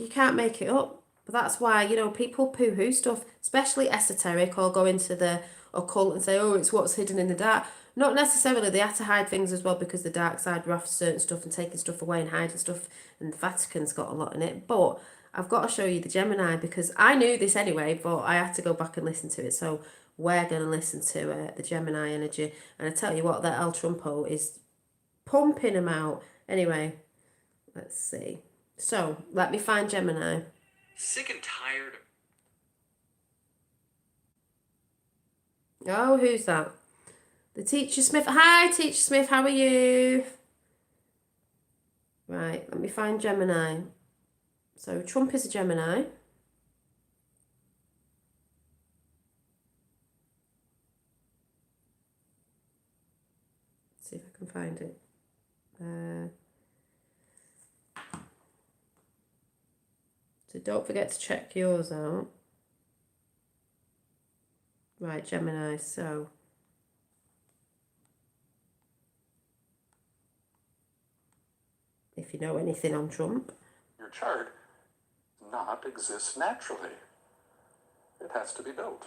can't make it up. But that's why, people poo-hoo stuff, especially esoteric, or go into the occult and say, oh, it's what's hidden in the dark. Not necessarily. They have to hide things as well, because the dark side were after certain stuff and taking stuff away and hiding stuff, and the Vatican's got a lot in it. But I've got to show you the Gemini, because I knew this anyway, but I had to go back and listen to it. So we're going to listen to the Gemini energy. And I tell you what, that El Trumpo is pumping them out. Anyway, let's see. So, let me find Gemini. Sick and tired. Oh, who's that? The Teacher Smith. Hi, Teacher Smith, how are you? Right, let me find Gemini. So, Trump is a Gemini. Let's see if I can find it. So don't forget to check yours out. Right, Gemini, so. If you know anything on Trump. Your chart does not exist naturally. It has to be built.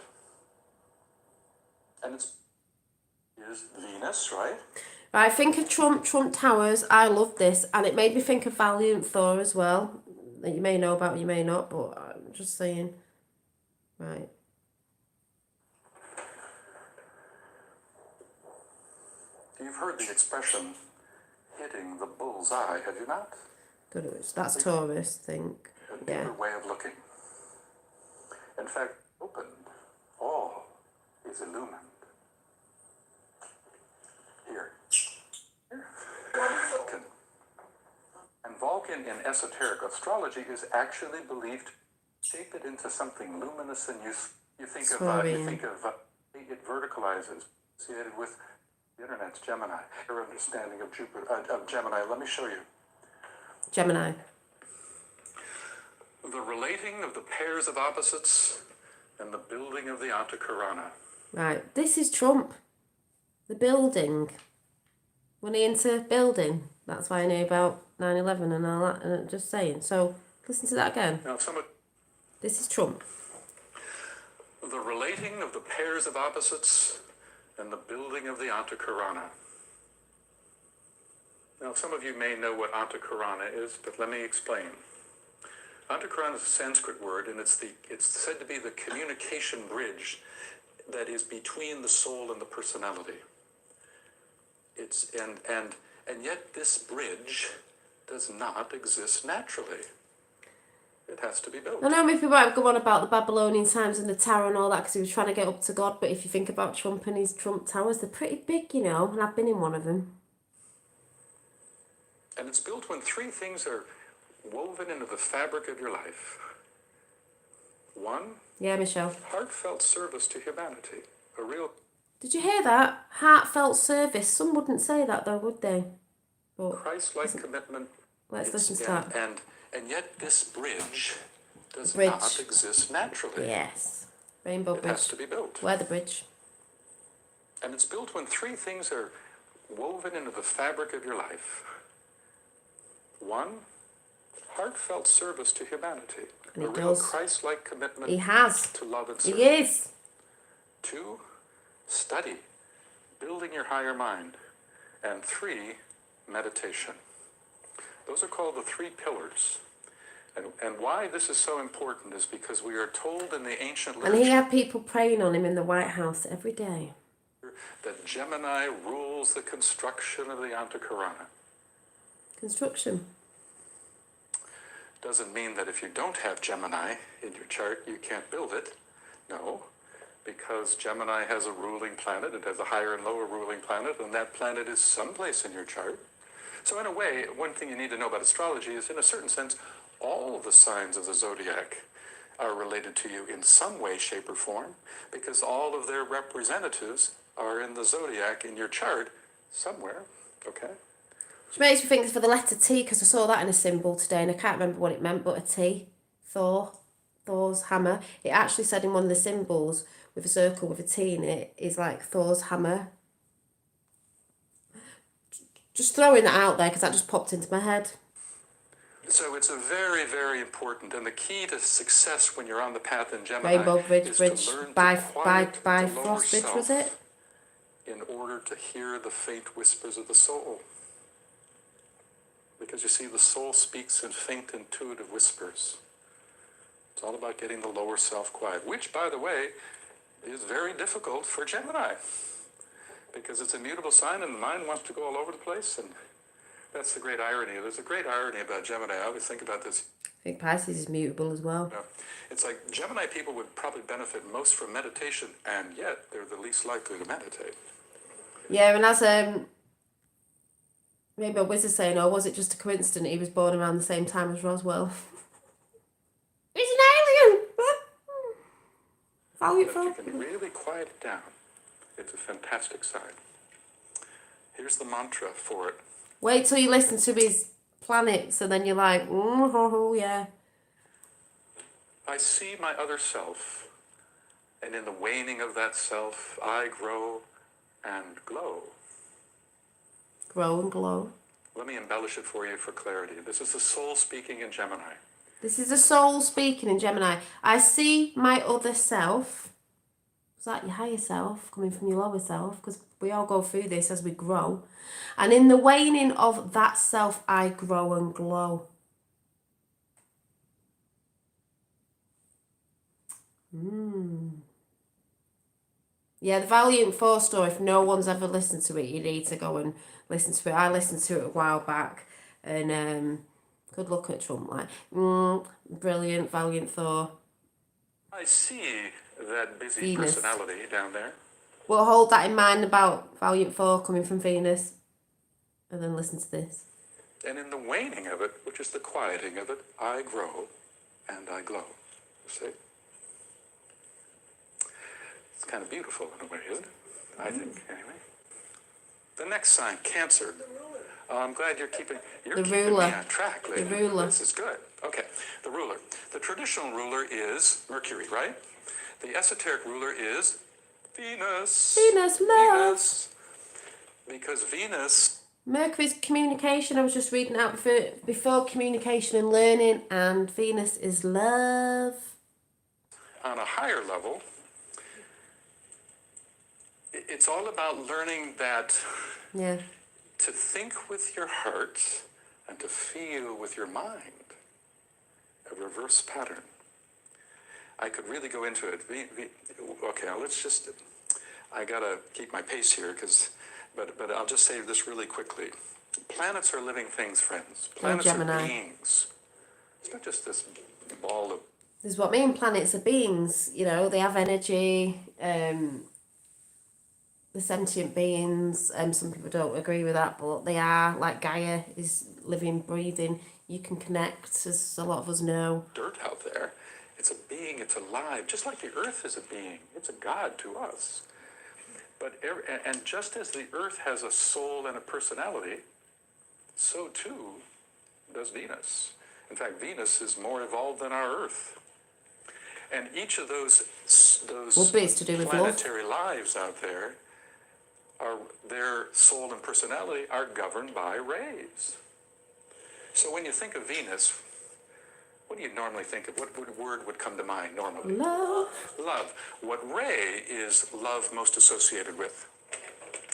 And here's Venus, right? Right, think of Trump Towers. I love this. And it made me think of Valiant Thor as well. That you may know about, you may not, but I'm just saying. Right. You've heard the expression, hitting the bull's eye, have you not? Good, that's Taurus, think. A deeper way of looking. In fact, opened, all is illumined. Here. Vulcan. And Vulcan in esoteric astrology is actually believed to shape it into something luminous, and you think of it verticalizes, associated with the internet's Gemini. Your understanding of of Gemini. Let me show you. Gemini. The relating of the pairs of opposites and the building of the Antakarana. Right, this is Trump. The building. When he into building. That's why I knew about 9/11 and all that. And I'm just saying. So, listen to that again. Now, this is Trump. The relating of the pairs of opposites and the building of the Antakarana. Now, some of you may know what Antakarana is, but let me explain. Antakarana is a Sanskrit word, and it's said to be the communication bridge that is between the soul and the personality. And yet this bridge does not exist naturally. It has to be built. I know people might go on about the Babylonian times and the tower and all that because he was trying to get up to God, but if you think about Trump and his Trump towers, they're pretty big, and I've been in one of them. And it's built when three things are woven into the fabric of your life. One, yeah, Michelle. Heartfelt service to humanity. A real... Did you hear that? Heartfelt service. Some wouldn't say that though, would they? But Christ-like commitment. Let's listen to that. And yet this bridge does not exist naturally. Yes. Rainbow Bridge. It has to be built. Where the bridge? And it's built when three things are woven into the fabric of your life. One, heartfelt service to humanity. And a real Christ-like commitment to love and service. He is. Two, study, building your higher mind. And three, meditation. Those are called the three pillars. And why this is so important is because we are told in the ancient literature... And he had people praying on him in the White House every day. that Gemini rules the construction of the Antakarana. Construction. Doesn't mean that if you don't have Gemini in your chart, you can't build it. No, because Gemini has a ruling planet. It has a higher and lower ruling planet, and that planet is someplace in your chart. So in a way, one thing you need to know about astrology is, in a certain sense, all the signs of the zodiac are related to you in some way, shape, or form, because all of their representatives are in the zodiac in your chart somewhere, okay? Which makes me think it's for the letter T, because I saw that in a symbol today and I can't remember what it meant, but a T. Thor's hammer. It actually said in one of the symbols with a circle with a T in it is like Thor's hammer. Just throwing that out there because that just popped into my head. So it's a very, very important, and the key to success when you're on the path in Gemini Rainbow Bridge, is to learn by to quiet the lower Frostbridge, self was it? in order to hear the faint whispers of the soul. Because you see, the soul speaks in faint intuitive whispers. It's all about getting the lower self quiet, which, by the way, is very difficult for Gemini, because it's a mutable sign and the mind wants to go all over the place, and that's the great irony. There's a great irony about Gemini. I always think about this. I think Pisces is mutable as well. You know, it's like Gemini people would probably benefit most from meditation, and yet they're the least likely to meditate. Yeah, and as maybe a wizard saying, oh, was it just a coincidence he was born around the same time as Roswell? He's an alien! But if you can really quiet it down, it's a fantastic sign. Here's the mantra for it. Wait till you listen to his planets and then you're like, oh, yeah. I see my other self, and in the waning of that self, I grow and glow. Grow and glow. Let me embellish it for you for clarity. This is the soul speaking in Gemini. This is the soul speaking in Gemini. I see my other self. Is that your higher self coming from your lower self? Because we all go through this as we grow. And in the waning of that self, I grow and glow. Yeah, the Valiant 4 story, if no one's ever listened to it, you need to go and listen to it. I listened to it a while back, and good luck at Trump, like, brilliant, Valiant Thor. I see that busy Venus. personality down there. We'll hold that in mind about Valiant 4 coming from Venus, and then listen to this. And in the waning of it, which is the quieting of it, I grow and I glow. You see? It's kind of beautiful in a way, isn't it? I think, anyway. The next sign, Cancer. Oh, I'm glad you're keeping me on track, lady. The ruler. This is good. Okay, the ruler. The traditional ruler is Mercury, right? The esoteric ruler is Venus. Venus, love. Venus. Because Venus... Mercury's communication, I was just reading out before communication and learning, and Venus is love. On a higher level, it's all about learning that Yeah. to think with your heart and to feel with your mind, a reverse pattern. I could really go into it. Okay, now let's just, I gotta keep my pace here, but I'll just say this really quickly. Planets are living things, friends. Planets are beings. It's not just this ball of... This is what I mean, planets are beings, you know, they have energy, the sentient beings, some people don't agree with that, but they are, like Gaia is living, breathing, you can connect, as a lot of us know. Dirt out there, it's a being, it's alive, just like the earth is a being, it's a god to us. But and just as the earth has a soul and a personality, so too does Venus. In fact, Venus is more evolved than our earth. And each of those to do with planetary lives out there, their soul and personality are governed by rays. So when you think of Venus, what do you normally think of? What word would come to mind normally? Love. Love. What ray is love most associated with?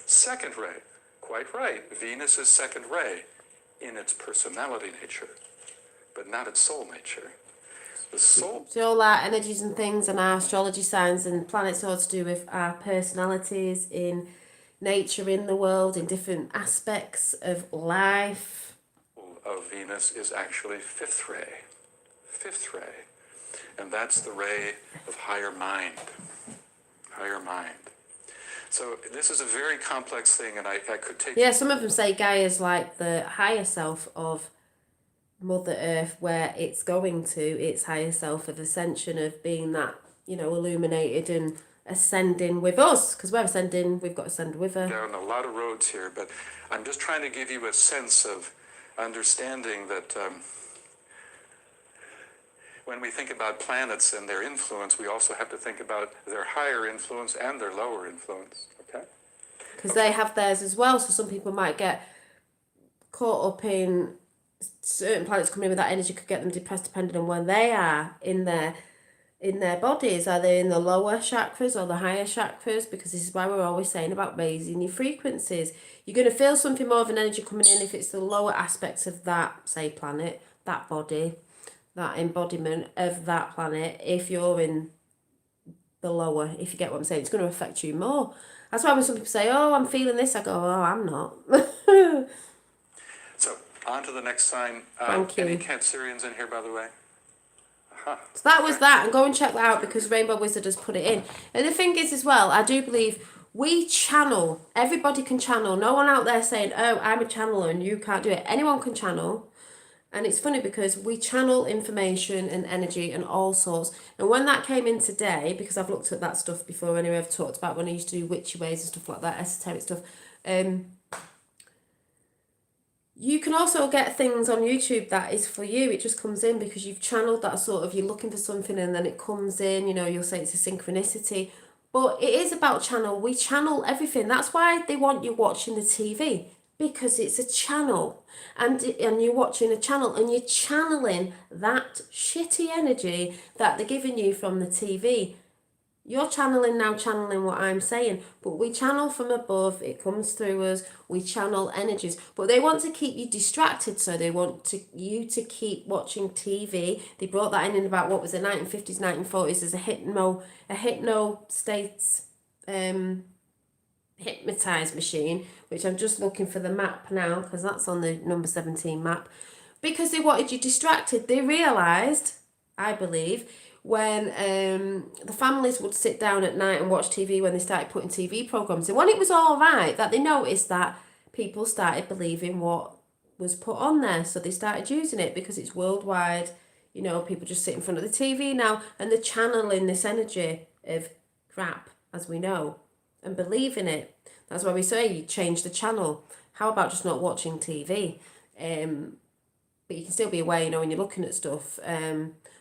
Second ray. Quite right. Venus is second ray in its personality nature, but not its soul nature. The soul. So all our energies and things and our astrology signs and planets are to do with our personalities in nature, in the world, in different aspects of life. Of Venus is actually fifth ray. Fifth ray. And that's the ray of higher mind. Higher mind. So this is a very complex thing, and I could take... Yeah, some of them say Gaia's like the higher self of Mother Earth, where it's going to its higher self of ascension, of being that, you know, illuminated and ascending with us, because we're ascending, we've got to ascend with her. Down a lot of roads here, but I'm just trying to give you a sense of understanding that when we think about planets and their influence, we also have to think about their higher influence and their lower influence, okay? Because they have theirs as well, so some people might get caught up in certain planets coming in with that energy, could get them depressed depending on where they are in their bodies. Are they in the lower chakras or the higher chakras? Because this is why we're always saying about raising your frequencies. You're going to feel something more of an energy coming in if it's the lower aspects of that, say, planet, that body, that embodiment of that planet. If you're in the lower, if you get what I'm saying, it's going to affect you more. That's why when some people say, oh, I'm feeling this, I go, oh, I'm not. So, on to the next sign. Thank you. Any Cancerians in here, by the way? So that was that, and go and check that out because Rainbow Wizard has put it in. And the thing is as well, I do believe we channel. Everybody can channel. No one out there saying, oh, I'm a channeler and you can't do it. Anyone can channel. And it's funny because we channel information and energy and all sorts. And when that came in today, because I've looked at that stuff before anyway, I've talked about when I used to do witchy ways and stuff like that, esoteric stuff. You can also get things on YouTube that is for you. It just comes in because you've channeled that sort of, you're looking for something and then it comes in, you know, you'll say it's a synchronicity. But it is about channel. We channel everything. That's why they want you watching the TV, because it's a channel. And you're watching a channel and you're channeling that shitty energy that they're giving you from the TV. You're channeling what I'm saying, but we channel from above, it comes through us, we channel energies, but they want to keep you distracted, so they want you to keep watching TV. They brought that in about, what was the 1950s, 1940s, as a hypno states, hypnotized machine, which I'm just looking for the map now, because that's on the number 17 map, because they wanted you distracted. They realised, I believe, when the families would sit down at night and watch TV, when they started putting TV programmes in, when it was all right, that they noticed that people started believing what was put on there. So they started using it because it's worldwide. You know, people just sit in front of the TV now and they're channeling this energy of crap, as we know, and believe in it. That's why we say you change the channel. How about just not watching TV? But you can still be aware, you know, when you're looking at stuff.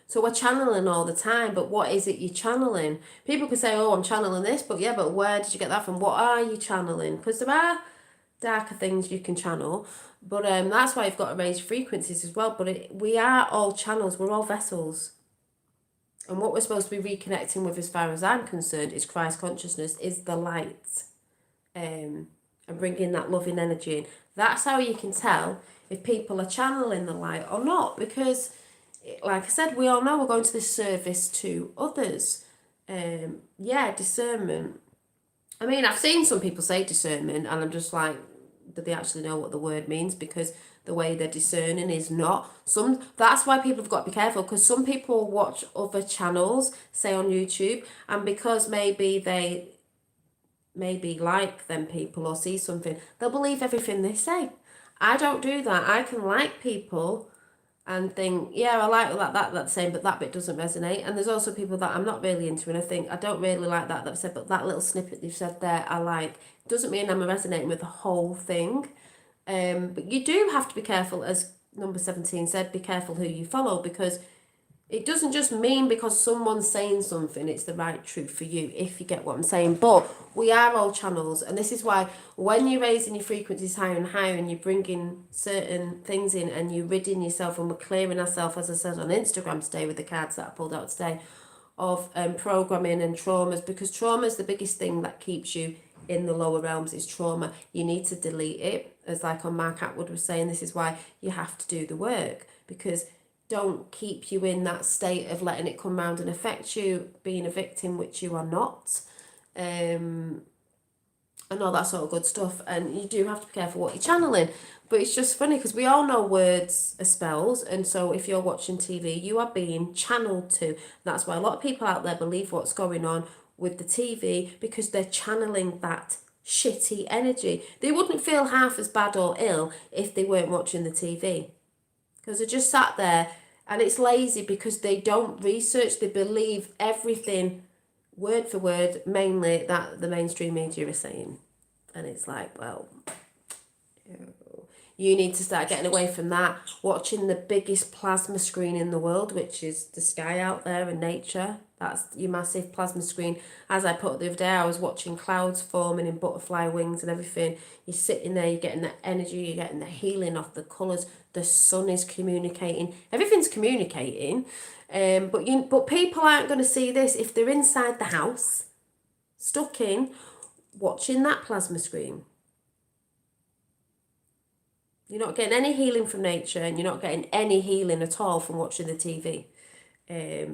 So we're channeling all the time, but what is it you're channeling? People can say, oh, I'm channeling this, but yeah, but where did you get that from? What are you channeling? Because there are darker things you can channel, but that's why you've got to raise frequencies as well. But we are all channels, we're all vessels. And what we're supposed to be reconnecting with, as far as I'm concerned, is Christ consciousness, is the light. And bringing that loving energy in. That's how you can tell if people are channeling the light or not, because like I said, we all know we're going to this service to others. Discernment. I mean, I've seen some people say discernment and I'm just like, do they actually know what the word means? Because the way they're discerning is not. That's why people have got to be careful, because some people watch other channels, say on YouTube, and because maybe they like them people or see something, they'll believe everything they say. I don't do that. I can like people and think, yeah, I like that's saying, but that bit doesn't resonate. And there's also people that I'm not really into and I think, I don't really like that they've said, but that little snippet they've said there, I like. Doesn't mean I'm resonating with the whole thing. But you do have to be careful, as number 17 said, be careful who you follow, because it doesn't just mean because someone's saying something it's the right truth for you, if you get what I'm saying. But we are all channels, and this is why when you're raising your frequencies higher and higher and you're bringing certain things in and you're ridding yourself, and we're clearing ourselves, as I said on Instagram today with the cards that I pulled out today, of programming and traumas, because trauma is the biggest thing that keeps you in the lower realms. Is trauma. You need to delete it, as like on Mark Atwood was saying. This is why you have to do the work, because don't keep you in that state of letting it come round and affect you, being a victim, which you are not. And all that sort of good stuff. And you do have to be careful what you're channeling. But it's just funny because we all know words are spells. And so if you're watching TV, you are being channeled to. That's why a lot of people out there believe what's going on with the TV, because they're channeling that shitty energy. They wouldn't feel half as bad or ill if they weren't watching the TV. Because they're just sat there, and it's lazy because they don't research. They believe everything word for word, mainly that the mainstream media is saying. And it's like, well, you need to start getting away from that, watching the biggest plasma screen in the world, which is the sky out there and nature. That's your massive plasma screen. As I put the other day, I was watching clouds forming in butterfly wings and everything. You're sitting there, you're getting the energy, you're getting the healing off the colours. The sun is communicating. Everything's communicating. But people aren't going to see this if they're inside the house, stuck in, watching that plasma screen. You're not getting any healing from nature, and you're not getting any healing at all from watching the TV,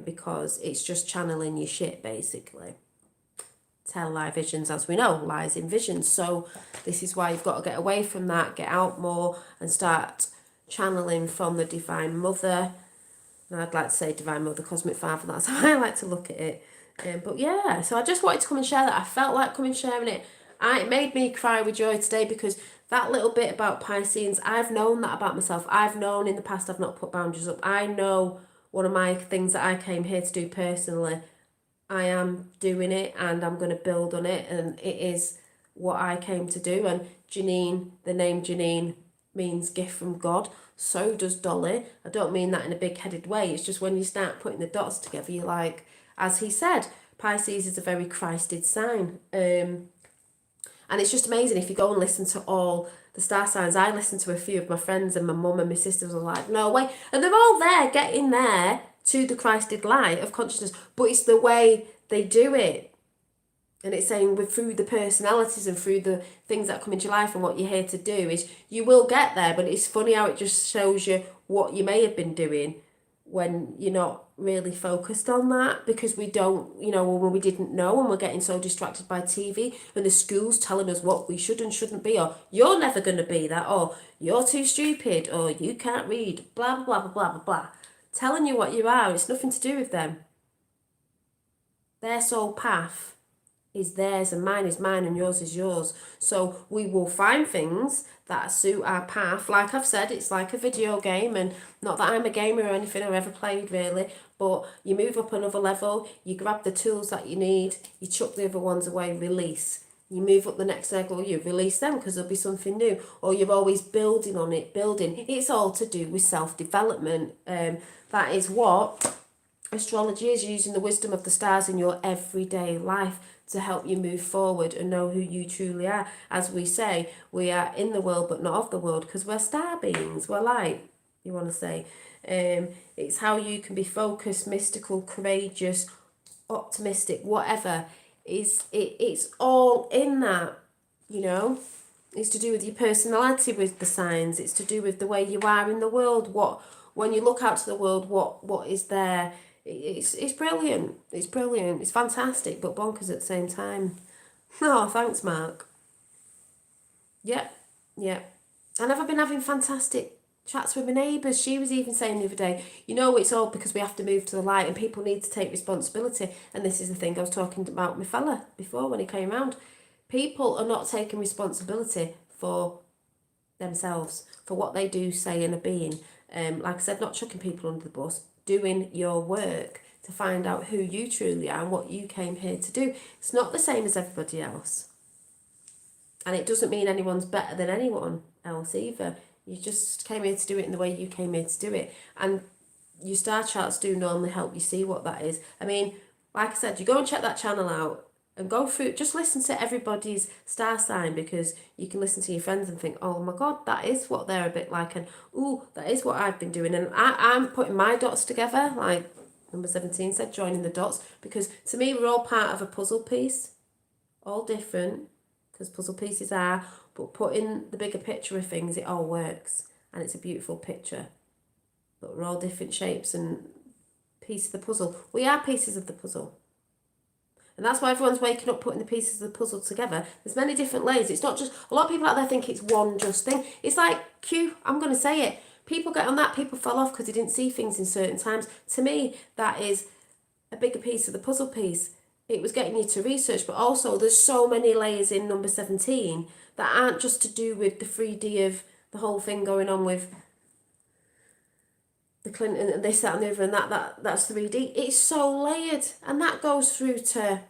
because it's just channeling your shit, basically. Tell lie visions, as we know, lies in visions. So this is why you've got to get away from that, get out more and start channeling from the Divine Mother. And I'd like to say Divine Mother, Cosmic Father, that's how I like to look at it. But yeah, so I just wanted to come and share that. I felt like coming and sharing it. It made me cry with joy today, because that little bit about Pisceans, I've known that about myself. I've known in the past I've not put boundaries up. I know one of my things that I came here to do personally, I am doing it, and I'm going to build on it, and it is what I came to do. And Janine, the name Janine means gift from God. So does Dolly. I don't mean that in a big-headed way. It's just when you start putting the dots together, you're like, as he said, Pisces is a very Christed sign. And it's just amazing if you go and listen to all the star signs. I listened to a few of my friends, and my mum and my sisters were like, no way. And they're all there, getting there to the Christed light of consciousness. But it's the way they do it. And it's saying through the personalities and through the things that come into your life and what you're here to do is you will get there. But it's funny how it just shows you what you may have been doing when you're not really focused on that, because we don't, when we didn't know, and we're getting so distracted by TV and the schools telling us what we should and shouldn't be, or you're never going to be that, or you're too stupid, or you can't read, blah, blah, blah, blah, blah, blah. Telling you what you are, it's nothing to do with them. Their soul path is theirs, and mine is mine, and yours is yours. So we will find things that suit our path. Like I've said, it's like a video game, and not that I'm a gamer or anything, I've ever played really, but you move up another level, you grab the tools that you need, you chuck the other ones away, release. You move up the next level, you release them because there'll be something new, or you're always building on it, building. It's all to do with self-development. That is what astrology is, using the wisdom of the stars in your everyday life to help you move forward and know who you truly are. As we say, we are in the world but not of the world, because we're star beings, we're light, you want to say. It's how you can be focused, mystical, courageous, optimistic, whatever. It's all in that, It's to do with your personality with the signs. It's to do with the way you are in the world. When you look out to the world, what is there? It's brilliant. It's brilliant. It's fantastic, but bonkers at the same time. Oh, thanks, Mark. Yep. And I've been having fantastic chats with my neighbours. She was even saying the other day, it's all because we have to move to the light and people need to take responsibility. And this is the thing I was talking about my fella before when he came round. People are not taking responsibility for themselves, for what they do, say, and are being. Like I said, not chucking people under the bus, doing your work to find out who you truly are and what you came here to do. It's not the same as everybody else. And it doesn't mean anyone's better than anyone else either. You just came here to do it in the way you came here to do it. And your star charts do normally help you see what that is. I mean, like I said, you go and check that channel out and go through, just listen to everybody's star sign, because you can listen to your friends and think, oh my God, that is what they're a bit like, and ooh, that is what I've been doing. And I'm putting my dots together, like number 17 said, joining the dots, because to me, we're all part of a puzzle piece, all different, because puzzle pieces are, but putting the bigger picture of things, it all works, and it's a beautiful picture. but we're all different shapes and pieces of the puzzle. We are pieces of the puzzle. And that's why everyone's waking up putting the pieces of the puzzle together. There's many different layers. It's not just, a lot of people out there think it's one just thing. It's like I'm going to say it. People get on that, people fall off because they didn't see things in certain times. To me, that is a bigger piece of the puzzle piece. It was getting you to research, but also there's so many layers in number 17 that aren't just to do with the 3D of the whole thing going on with the Clinton and this, that and the other, and that's 3D. It's so layered, and that goes through to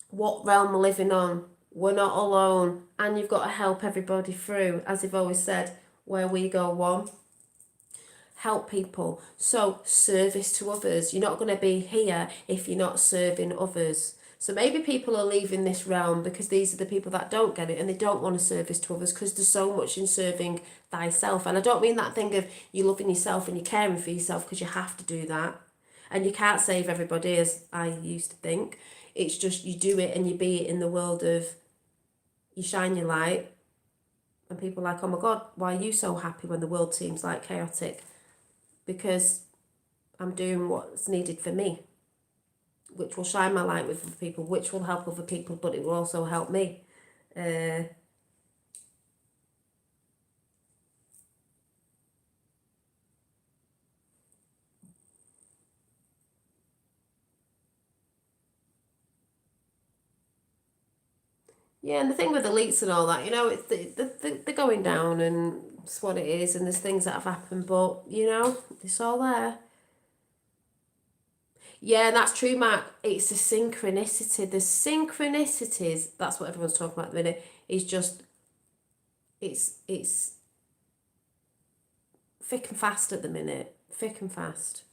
what realm we're living on. We're not alone, and you've got to help everybody through, as I've always said, where we go one. Help people. So service to others. You're not going to be here if you're not serving others. So maybe people are leaving this realm because these are the people that don't get it and they don't want to service to others because there's so much in serving thyself. And I don't mean that thing of you loving yourself and you caring for yourself because you have to do that. And you can't save everybody, as I used to think. It's just you do it and you be it in the world of you shine your light. And people are like, oh my God, why are you so happy when the world seems like chaotic? Because I'm doing what's needed for me, which will shine my light with other people, which will help other people, but it will also help me. Yeah, and the thing with elites and all that, you know, it's they're going down and it's what it is, and there's things that have happened, but, you know, it's all there. Yeah, and that's true, Mark. It's the synchronicity. The synchronicities, that's what everyone's talking about at the minute, is just, it's thick and fast at the minute. Thick and fast.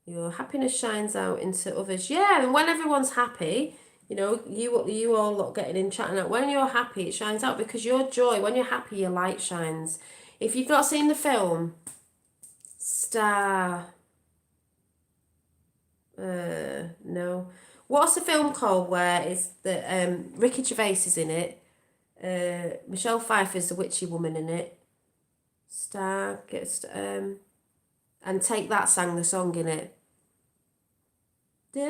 Your happiness shines out into others. Yeah, and when everyone's happy, you know, you all lot getting in chatting out. When you're happy, it shines out because your joy. When you're happy, your light shines. If you've not seen the film, Star. No. What's the film called where it's the Ricky Gervais is in it? Michelle Pfeiffer's the witchy woman in it. Star gets and Take That sang the song in it. We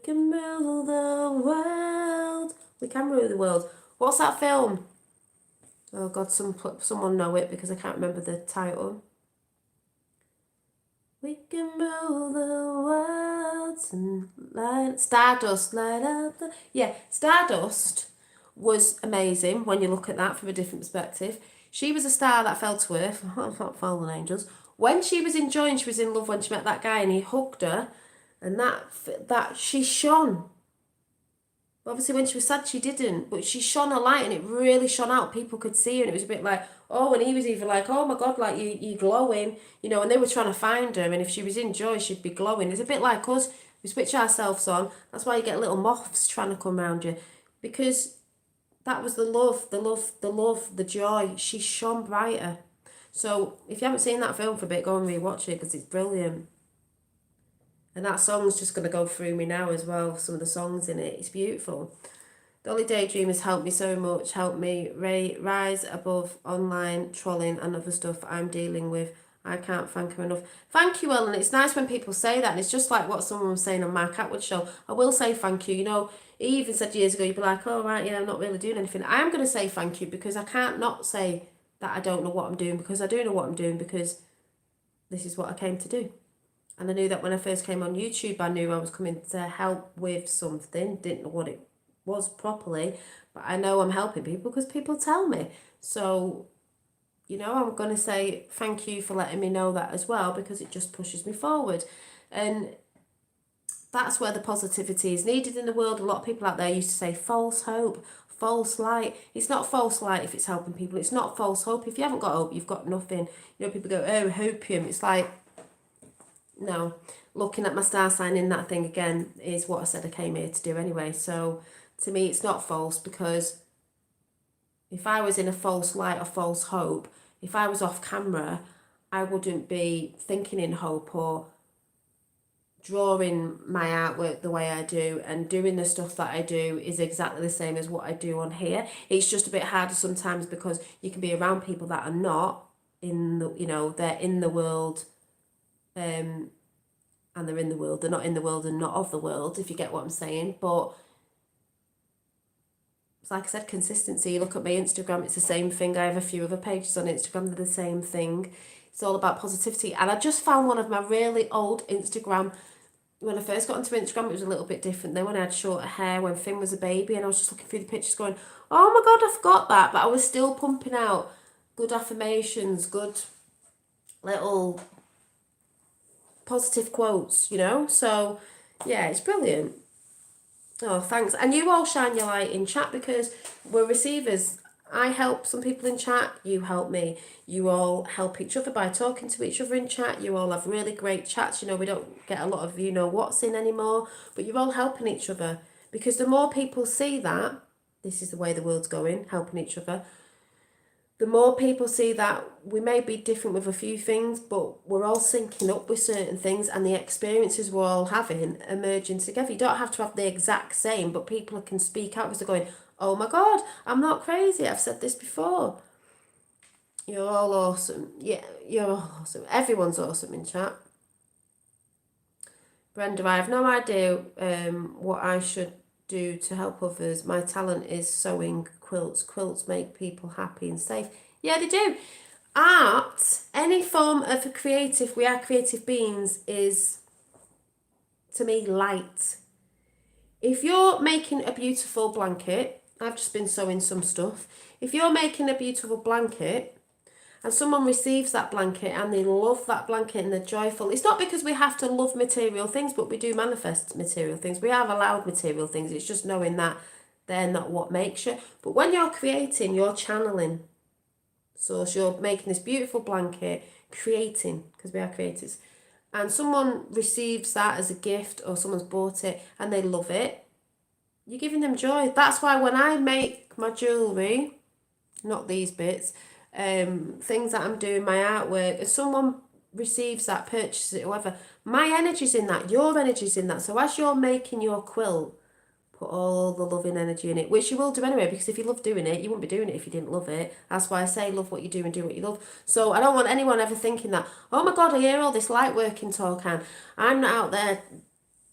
can rule the world. We can rule the world. What's that film? Oh God, someone know it because I can't remember the title. We can rule the world and light Stardust, light up the... Yeah, Stardust was amazing when you look at that from a different perspective. She was a star that fell to earth, not fallen angels. When she was enjoying, she was in love when she met that guy and he hugged her, and that she shone. Obviously, when she was sad, she didn't, but she shone a light and it really shone out. People could see her, and it was a bit like, oh, and he was even like, oh my God, like you glowing, you know, and they were trying to find her, and if she was in joy, she'd be glowing. It's a bit like us, we switch ourselves on. That's why you get little moths trying to come around you, because that was the love, the joy. She shone brighter. So if you haven't seen that film for a bit, go and rewatch it because it's brilliant. And that song's just going to go through me now as well, some of the songs in it. It's beautiful. Dolly Daydream has helped me so much, helped me rise above online trolling and other stuff I'm dealing with. I can't thank her enough. Thank you, Ellen. It's nice when people say that, and it's just like what someone was saying on Mark Atwood's show. I will say thank you. You know, he even said years ago, you'd be like, oh, right, yeah, I'm not really doing anything. I am going to say thank you because I can't not say that I don't know what I'm doing, because I do know what I'm doing, because this is what I came to do. And I knew that when I first came on YouTube, I knew I was coming to help with something. Didn't know what it was properly, but I know I'm helping people because people tell me. So, you know, I'm going to say thank you for letting me know that as well, because it just pushes me forward. And that's where the positivity is needed in the world. A lot of people out there used to say false hope, false light. It's not false light if it's helping people. It's not false hope. If you haven't got hope, you've got nothing. You know, people go, oh, hopium. It's like, no, looking at my star sign in that thing again is what I said I came here to do anyway. So to me, it's not false, because if I was in a false light or false hope, if I was off camera, I wouldn't be thinking in hope or drawing my artwork the way I do and doing the stuff that I do is exactly the same as what I do on here. It's just a bit harder sometimes because you can be around people that are not in the, they're in the world, and they're in the world. They're not in the world and not of the world, if you get what I'm saying. But it's like I said, consistency. You look at my Instagram, it's the same thing. I have a few other pages on Instagram, they're the same thing. It's all about positivity. And I just found one of my really old Instagram. When I first got onto Instagram, it was a little bit different. Then when I had shorter hair, when Finn was a baby, and I was just looking through the pictures going, oh my God, I forgot that. But I was still pumping out good affirmations, good little positive quotes, So, yeah, it's brilliant. Oh, thanks. And you all shine your light in chat because we're receivers. I help some people in chat, you help me. You all help each other by talking to each other in chat. You all have really great chats. We don't get a lot of what's in anymore, but you're all helping each other because the more people see that, this is the way the world's going, helping each other. The more people see that we may be different with a few things, but we're all syncing up with certain things and the experiences we're all having emerging together. You don't have to have the exact same, but people can speak out because they're going, oh my God, I'm not crazy. I've said this before. You're all awesome. Yeah, you're all awesome. Everyone's awesome in chat. Brenda, I have no idea what I should do to help others. My talent is sewing quilts. Quilts make people happy and safe. Yeah, they do. Art, any form of creative, we are creative beings, is to me light. If you're making a beautiful blanket, I've just been sewing some stuff. If you're making a beautiful blanket and someone receives that blanket and they love that blanket and they're joyful, it's not because we have to love material things, but we do manifest material things. We have allowed material things. It's just knowing that they're not what makes you. But when you're creating, you're channeling. So you're making this beautiful blanket, creating, because we are creators. And someone receives that as a gift or someone's bought it and they love it, you're giving them joy. That's why when I make my jewellery, not these bits, things that I'm doing, my artwork, if someone receives that, purchases it, whatever, my energy's in that, your energy's in that. So as you're making your quilt, put all the loving energy in it, which you will do anyway, because if you love doing it, you wouldn't be doing it if you didn't love it. That's why I say love what you do and do what you love. So I don't want anyone ever thinking that, oh my God, I hear all this light working talk and I'm not out there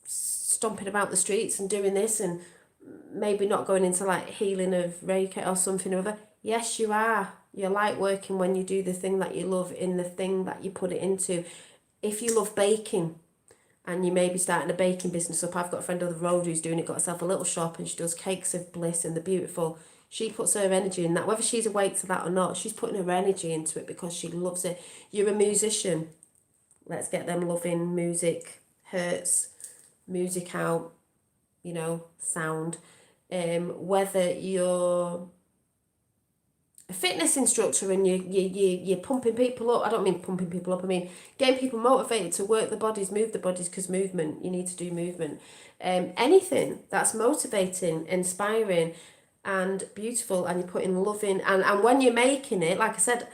stomping about the streets and doing this and maybe not going into like healing of Reiki or something or other. Yes, you are. You're light working when you do the thing that you love in the thing that you put it into. If you love baking, and you may be starting a baking business up. I've got a friend on the road who's doing it, got herself a little shop and she does cakes of bliss and they're beautiful. She puts her energy in that. Whether she's awake to that or not, she's putting her energy into it because she loves it. You're a musician. Let's get them loving music, hertz, music out, sound. Whether you're a fitness instructor and you're pumping people up. I don't mean pumping people up. I mean getting people motivated to work the bodies, move the bodies, because movement, you need to do movement. Anything that's motivating, inspiring and beautiful, and you're putting love in. And when you're making it, like I said,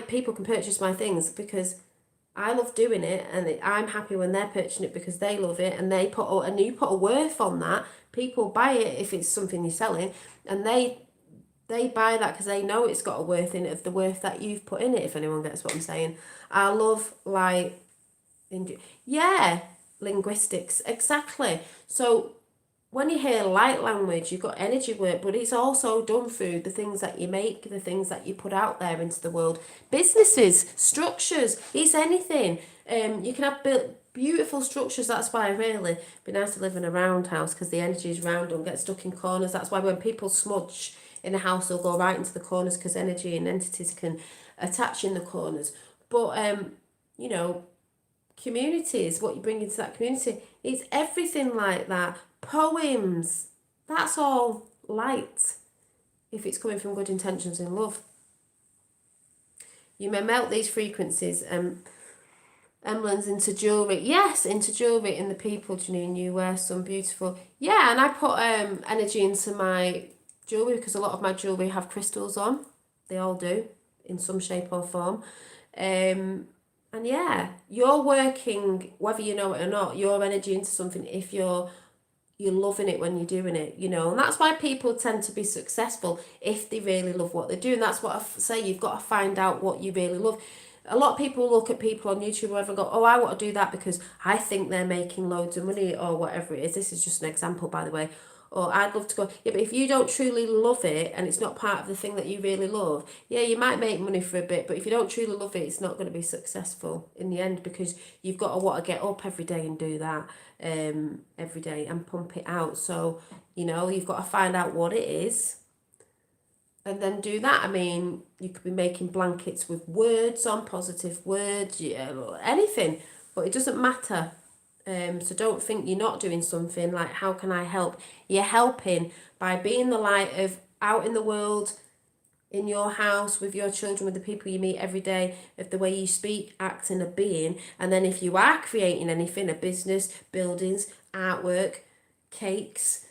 people can purchase my things because I love doing it, and I'm happy when they're purchasing it because they love it and they put a worth on that. People buy it if it's something you're selling, and they buy that because they know it's got a worth in it, of the worth that you've put in it, if anyone gets what I'm saying. I love linguistics, exactly. So when you hear light language, you've got energy work, but it's also done through the things that you make, the things that you put out there into the world. Businesses, structures, it's anything. You can have beautiful structures. That's why really be nice to live in a round house, because the energy is round, don't get stuck in corners. That's why when people smudge in a house, they'll go right into the corners because energy and entities can attach in the corners. But communities, what you bring into that community, it's everything like that. Poems, that's all light if it's coming from good intentions and love. You may melt these frequencies, Emlyn's into jewellery. Yes, into jewellery in the people, Janine. You wear some beautiful. Yeah, and I put energy into my jewellery because a lot of my jewellery have crystals on. They all do, in some shape or form. And yeah, you're working, whether you know it or not, your energy into something if you're loving it when you're doing it, you know. And that's why people tend to be successful if they really love what they're doing. That's what I say, you've got to find out what you really love. A lot of people look at people on YouTube or whatever and go, oh, I want to do that because I think they're making loads of money or whatever it is. This is just an example, by the way. Or I'd love to go, yeah, but if you don't truly love it and it's not part of the thing that you really love, yeah, you might make money for a bit, but if you don't truly love it, it's not going to be successful in the end, because you've got to want to get up every day and do that every day and pump it out. So, you know, you've got to find out what it is and then do that. I mean, you could be making blankets with words on, positive words, yeah, anything, but it doesn't matter. So don't think you're not doing something. Like, how can I help? You're helping by being the light of out in the world, in your house, with your children, with the people you meet every day, of the way you speak, act, and a being. And then if you are creating anything, a business, buildings, artwork, cakes,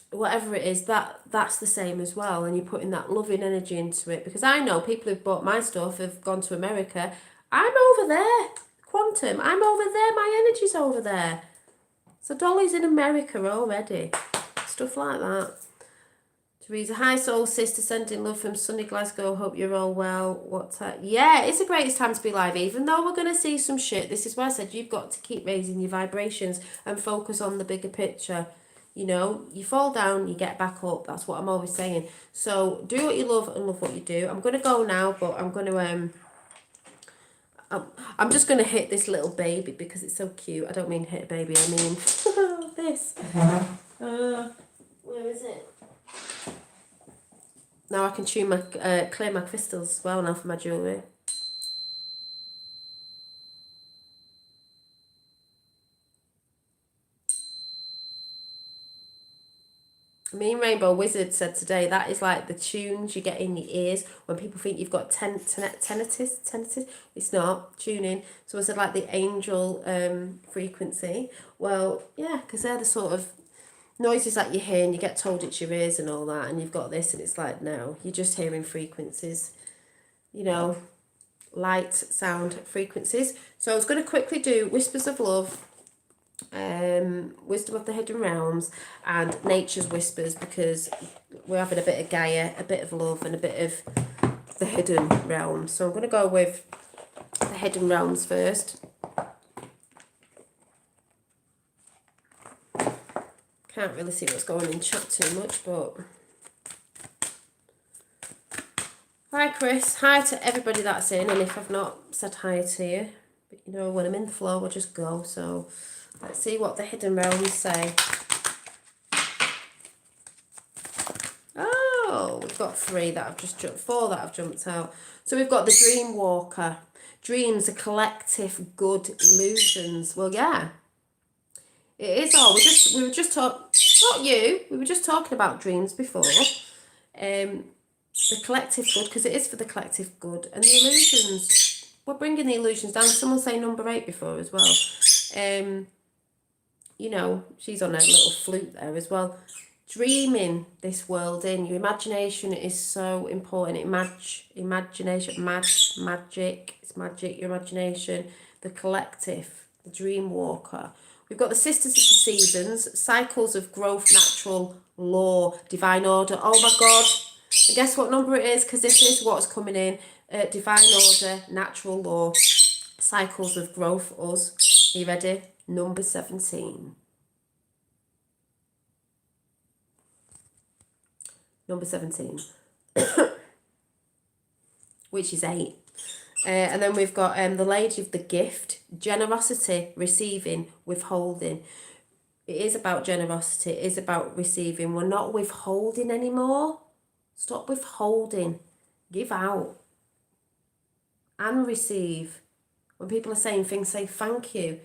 whatever it is, that's the same as well. And you're putting that loving energy into it. Because I know people who've bought my stuff have gone to America. I'm over there. Quantum, I'm over there. My energy's over there. So Dolly's in America already. Stuff like that. Teresa, hi soul sister, sending love from sunny Glasgow. Hope you're all well. Yeah, it's the greatest time to be live. Even though we're going to see some shit, this is why I said you've got to keep raising your vibrations and focus on the bigger picture. You know, you fall down, you get back up. That's what I'm always saying. So do what you love and love what you do. I'm going to go now, but I'm going to... I'm just going to hit this little baby because it's so cute. I don't mean hit a baby, I mean this. Where is it? Now I can tune my, clear my crystals as well now for my jewellery. Me and Rainbow Wizard said today that is like the tunes you get in your ears when people think you've got tinnitus. It's not tuning. So I said like the angel frequency. Well, yeah, because they're the sort of noises that you hear and you get told it's your ears and all that, and you've got this and it's like, no, you're just hearing frequencies, you know, light, sound frequencies. So I was going to quickly do Whispers of Love, Wisdom of the Hidden Realms, and Nature's Whispers, because we're having a bit of Gaia, a bit of love, and a bit of the Hidden Realms. So I'm going to go with the Hidden Realms first. Can't really see what's going on in chat too much, but... Hi Chris, hi to everybody that's in, and if I've not said hi to you, but you know, when I'm in the flow, I'll just go. So let's see what the Hidden Realms say. Oh, we've got 3 that have just jumped, 4 that have jumped out. So we've got the Dream Walker. Dreams are collective good illusions. Well, yeah, it is all. We were just we were just talking about dreams before. The collective good, because it is for the collective good, and the illusions, we're bringing the illusions down. Someone say number 8 before as well. You know, she's on a little flute there as well. Dreaming this world in. Your imagination is so important. Magic, it's magic, your imagination. The collective, the dream walker. We've got the Sisters of the Seasons, cycles of growth, natural law, divine order. Oh my God. And guess what number it is? Because this is what's coming in. Divine order, natural law, cycles of growth, us. Are you ready? Number 17. Number 17. Which is 8. And then we've got the Lady of the Gift, generosity, receiving, withholding. It is about generosity. It is about receiving. We're not withholding anymore. Stop withholding. Give out. And receive. When people are saying things, say thank you.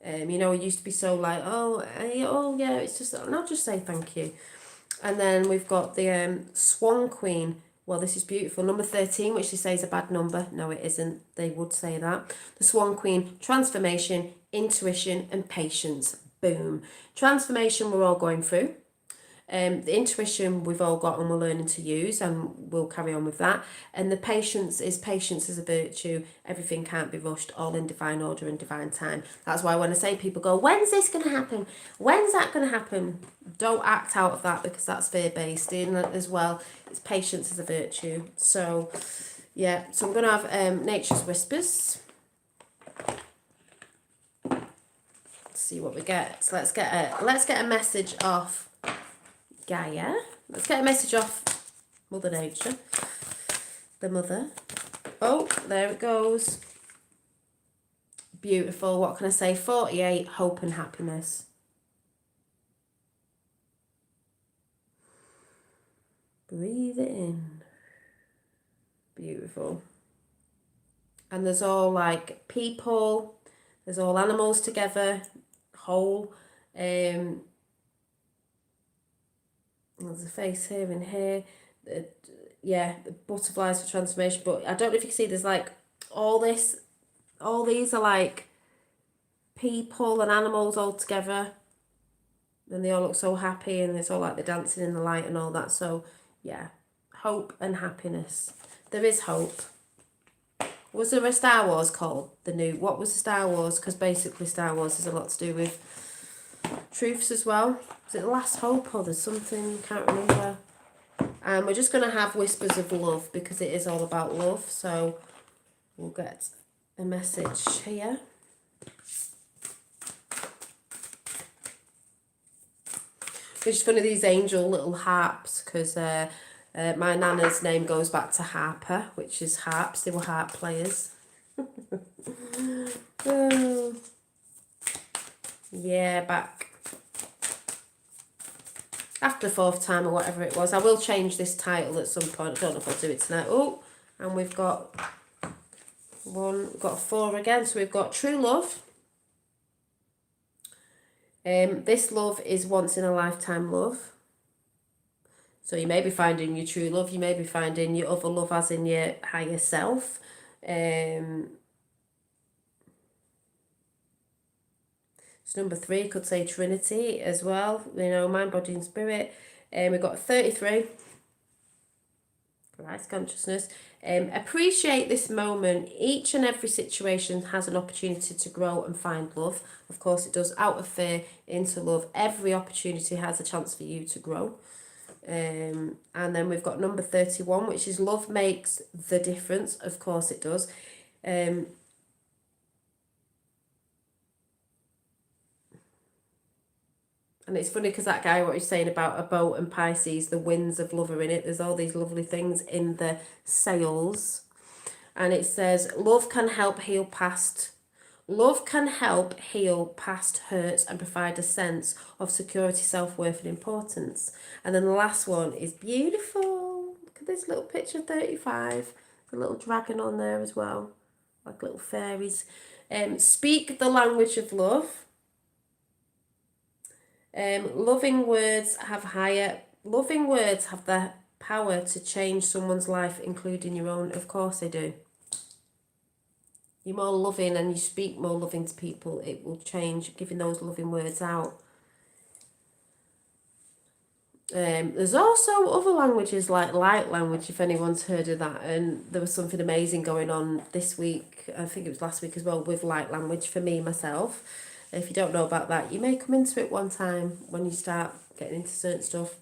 You know, it used to be so like, oh yeah, it's just, no, just say thank you. And then we've got the Swan Queen. Well, this is beautiful. Number 13, which they say is a bad number. No, it isn't. They would say that. The Swan Queen, transformation, intuition, and patience. Boom. Transformation we're all going through. The intuition we've all got and we're learning to use, and we'll carry on with that. And the patience is a virtue. Everything can't be rushed, all in divine order and divine time. That's why when I say people go, when's this going to happen? When's that going to happen? Don't act out of that, because that's fear-based in as well. It's patience is a virtue. So, yeah. So I'm going to have Nature's Whispers. See what we get. So let's get a message off Gaia. Let's get a message off Mother Nature, the mother. Oh, there it goes. Beautiful. What can I say? 48, hope and happiness. Breathe it in. Beautiful. And there's all like people, there's all animals together, whole. There's a face here and here. Yeah, the butterflies for transformation. But I don't know if you can see, there's like all these are like people and animals all together. And they all look so happy, and it's all like they're dancing in the light and all that. So, yeah, hope and happiness. There is hope. Was there a Star Wars called? What was the Star Wars? Because basically Star Wars has a lot to do with truths as well. Is it Last Hope or there's something? Can't remember. And we're just going to have Whispers of Love, because it is all about love. So we'll get a message here. It's just funny, these angel little harps, because my nana's name goes back to Harper, which is harps. They were harp players. Oh. Yeah, back after the 4th time or whatever it was. I will change this title at some point. I don't know if I'll do it tonight. Oh, and we've got 4 again. So we've got true love. This love is once in a lifetime love. So you may be finding your true love. You may be finding your other love, as in your higher self. So number 3 could say Trinity as well. You know, mind, body and spirit. We've got 33. Christ consciousness. Appreciate this moment. Each and every situation has an opportunity to grow and find love. Of course it does. Out of fear into love. Every opportunity has a chance for you to grow. And then we've got number 31, which is love makes the difference. Of course it does. And it's funny because that guy, what he's saying about a boat and Pisces, the winds of love are in it. There's all these lovely things in the sails. And it says, love can help heal past hurts and provide a sense of security, self-worth and importance. And then the last one is beautiful. Look at this little picture, 35. There's a little dragon on there as well, like little fairies. Speak the language of love. Loving words have the power to change someone's life, including your own. Of course they do. You're more loving and you speak more loving to people, it will change, giving those loving words out. There's also other languages like light language, if anyone's heard of that. And there was something amazing going on this week, I think it was last week as well, with light language for me, myself. If you don't know about that, you may come into it one time when you start getting into certain stuff.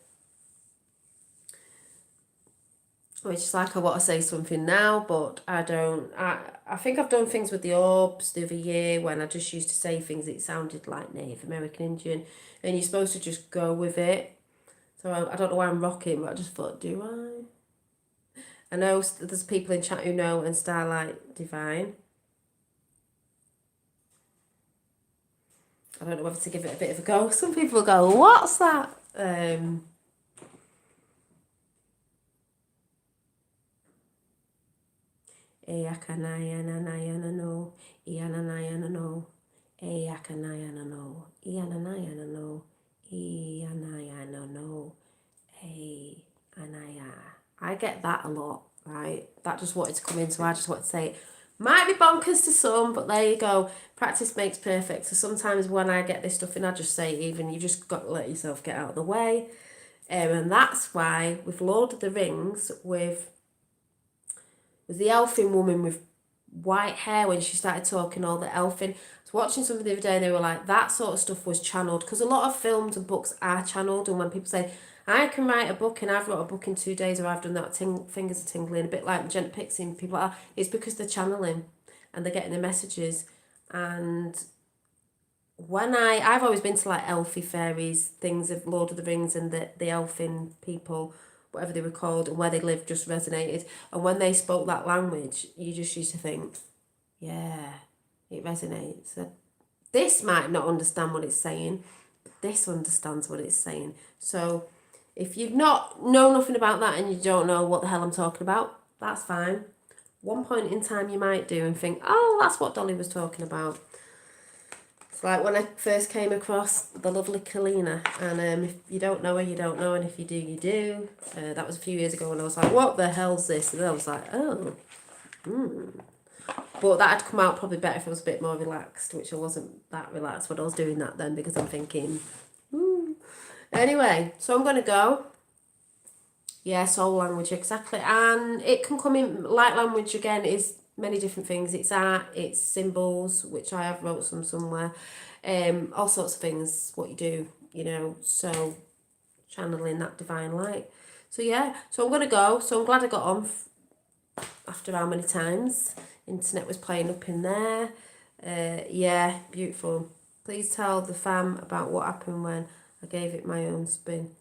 Which is like I want to say something now, but I don't. I think I've done things with the orbs the other year when I just used to say things that sounded like Native American Indian. And you're supposed to just go with it. So I don't know why I'm rocking, but I just thought, do I? I know there's people in chat who know, and Starlight Divine. I don't know whether to give it a bit of a go. Some people go, what's that? I get that a lot, right? That just wanted to come in, so I just want to say it. Might be bonkers to some, but there you go. Practice makes perfect. So sometimes when I get this stuff in, I just say, even you just got to let yourself get out of the way. And that's why with Lord of the Rings, with the elfin woman with white hair, when she started talking all the elfin, I was watching something the other day and they were like, that sort of stuff was channeled, because a lot of films and books are channeled. And when people say, I can write a book and I've wrote a book in 2 days, or I've done that, fingers are tingling, a bit like Magenta Pixie and people like that, it's because they're channeling and they're getting the messages. And when I've always been to like elfie fairies things of Lord of the Rings, and the elfin people, whatever they were called, and where they lived just resonated. And when they spoke that language, you just used to think, yeah, it resonates. So this might not understand what it's saying, but this understands what it's saying. So if you've not know nothing about that and you don't know what the hell I'm talking about, that's fine. One point in time you might do and think, oh, that's what Dolly was talking about. It's like when I first came across the lovely Kalina, and if you don't know her, you don't know, and if you do, you do. That was a few years ago, and I was like, what the hell's this? And then I was like, oh, But that had come out probably better if I was a bit more relaxed, which I wasn't that relaxed when I was doing that then, because I'm thinking, Anyway, so I'm going to go. Yeah, soul language, exactly. And it can come in, light language again is many different things. It's art, it's symbols, which I have wrote some somewhere. All sorts of things, what you do, so channeling that divine light. So yeah, so I'm going to go. So I'm glad I got on after how many times. Internet was playing up in there. Yeah, beautiful. Please tell the fam about what happened when I gave it my own spin.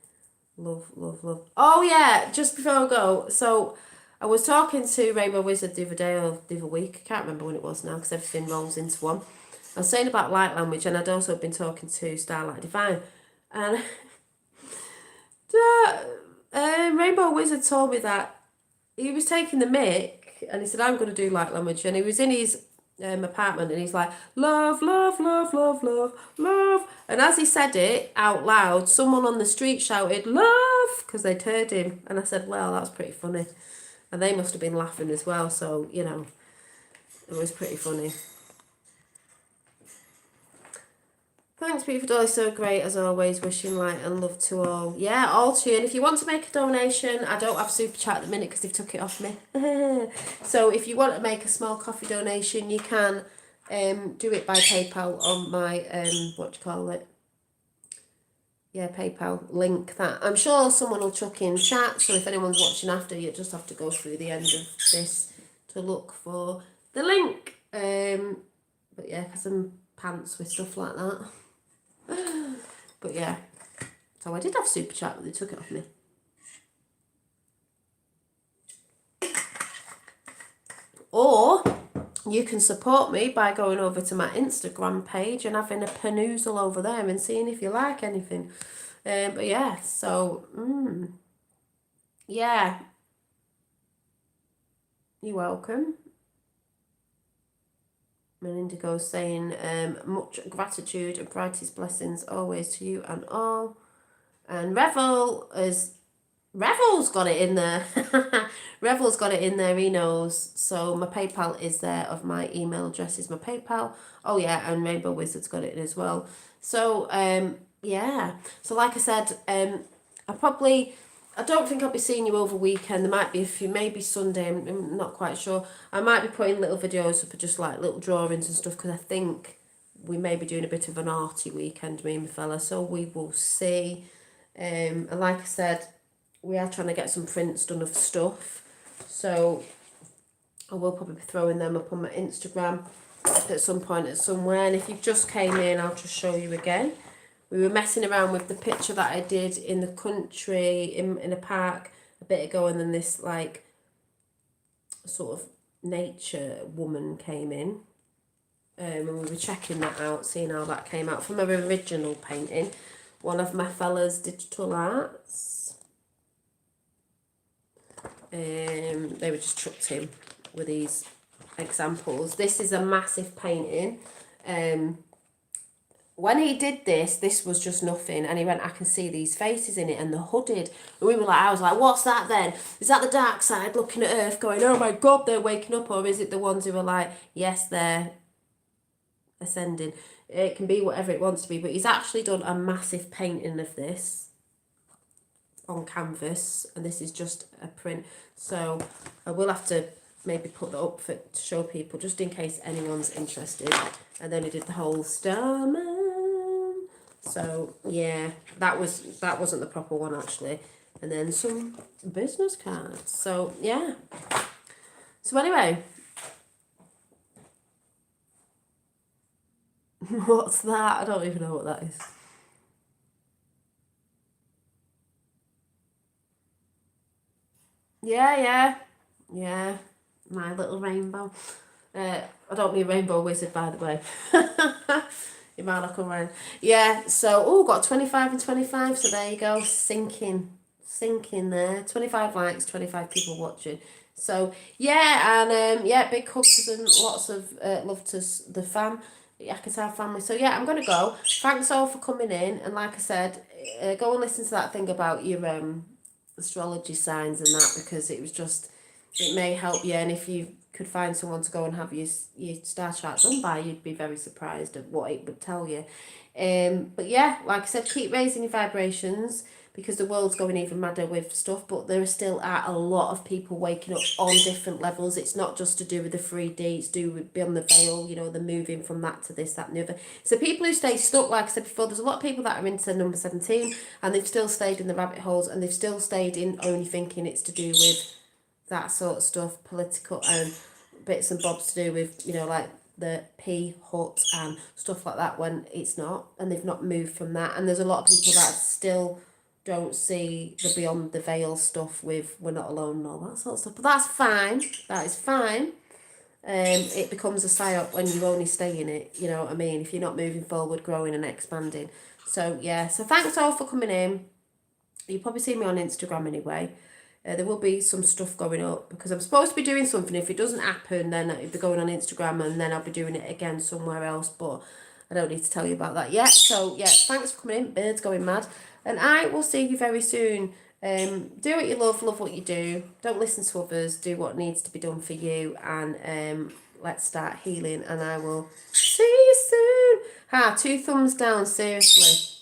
Love, love, love. Oh yeah, just before I go, so I was talking to Rainbow Wizard the other day or the other week. I can't remember when it was now because everything rolls into one. I was saying about light language, and I'd also been talking to Starlight Divine, and Rainbow Wizard told me that he was taking the mic, and he said, I'm going to do light language, and he was in his apartment, and he's like, love, love, love, love, love, love. And as he said it out loud, someone on the street shouted, love, because they'd heard him. And I said, well, that's pretty funny. And they must have been laughing as well, so, it was pretty funny. Thanks, beautiful Dolly, so great as always. Wishing light and love to all. Yeah, all to you. And if you want to make a donation, I don't have super chat at the minute because they've took it off me. So if you want to make a small coffee donation, you can do it by PayPal on my Yeah, PayPal link that. I'm sure someone will chuck in chat. So if anyone's watching after, you just have to go through the end of this to look for the link. But yeah, because I'm pants with stuff like that. But yeah, so I did have super chat, but they took it off me. Or you can support me by going over to my Instagram page and having a perusal over there and seeing if you like anything. But yeah, so yeah, you're welcome. Melindigo saying, much gratitude and brightest blessings always to you and all. And Revel's got it in there. Revel's got it in there, he knows. So my PayPal is there, of my email address is my PayPal. Oh yeah, and Rainbow Wizard's got it in as well. So yeah. So like I said, I don't think I'll be seeing you over weekend. There might be a few, maybe Sunday, I'm not quite sure. I might be putting little videos up of just like little drawings and stuff, because I think we may be doing a bit of an arty weekend, me and my fella, so we will see. And like I said, we are trying to get some prints done of stuff, so I will probably be throwing them up on my Instagram at some point at somewhere. And if you've just came in, I'll just show you again. We were messing around with the picture that I did in the country, in a park a bit ago, and then this like sort of nature woman came in, and we were checking that out, seeing how that came out from her original painting, one of my fella's digital arts. They were just chucked in with these examples. This is a massive painting. When he did this was just nothing, and he went, I can see these faces in it, and the hooded, and we were like, I was like, what's that then? Is that the dark side looking at Earth going, oh my God, they're waking up, or is it the ones who are like, yes, they're ascending? It can be whatever it wants to be, but he's actually done a massive painting of this. on canvas, and this is just a print. So I will have to maybe put that up to show people, just in case anyone's interested. And then I did the whole Starman. So yeah, that wasn't the proper one actually. And then some business cards. So yeah. So anyway, what's that? I don't even know what that is. Yeah. My little rainbow. I don't mean rainbow wizard, by the way. You might look around. Yeah, so, got 25 and 25, so there you go. Sinking there. 25 likes, 25 people watching. So, yeah, and big hugs and lots of love to the Yakatar family. So, yeah, I'm going to go. Thanks all for coming in. And like I said, go and listen to that thing about your astrology signs and that, because it may help you. And if you could find someone to go and have your star chart done by, you'd be very surprised at what it would tell you. But yeah, like I said, keep raising your vibrations, because the world's going even madder with stuff, but there still are a lot of people waking up on different levels. It's not just to do with the 3D, it's to do with beyond the veil, the moving from that to this, that and the other. So people who stay stuck, like I said before, there's a lot of people that are into number 17 and they've still stayed in the rabbit holes, and they've still stayed in only thinking it's to do with that sort of stuff, political and bits and bobs to do with, like the P hut and stuff like that, when it's not, and they've not moved from that. And there's a lot of people that still don't see the beyond the veil stuff with We're Not Alone and all that sort of stuff. But that's fine. That is fine. It becomes a psyop when you only stay in it, you know what I mean, if you're not moving forward, growing and expanding. So yeah, so thanks all for coming in. You'll probably see me on Instagram anyway. There will be some stuff going up, because I'm supposed to be doing something. If it doesn't happen, then it'll be going on Instagram, and then I'll be doing it again somewhere else, but I don't need to tell you about that yet. So yeah, thanks for coming in. Birds going mad. And I will see you very soon. Do what you love what you do. Don't listen to others. Do what needs to be done for you, and let's start healing, and I will see you soon. 2 thumbs down, seriously.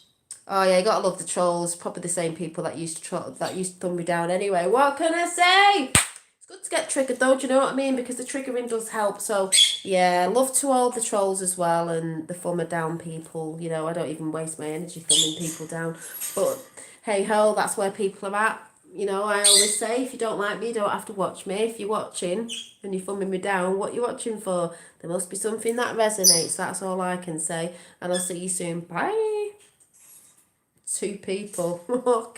Oh yeah, you gotta love the trolls. Probably the same people that used to thumb me down anyway. What can I say? It's good to get triggered though, do you know what I mean? Because the triggering does help. So yeah, love to all the trolls as well, and the thumber down people. I don't even waste my energy thumbing people down. But hey ho, that's where people are at. I always say, if you don't like me, you don't have to watch me. If you're watching and you're thumbing me down, what you watching for? There must be something that resonates. That's all I can say. And I'll see you soon. Bye. 2 people.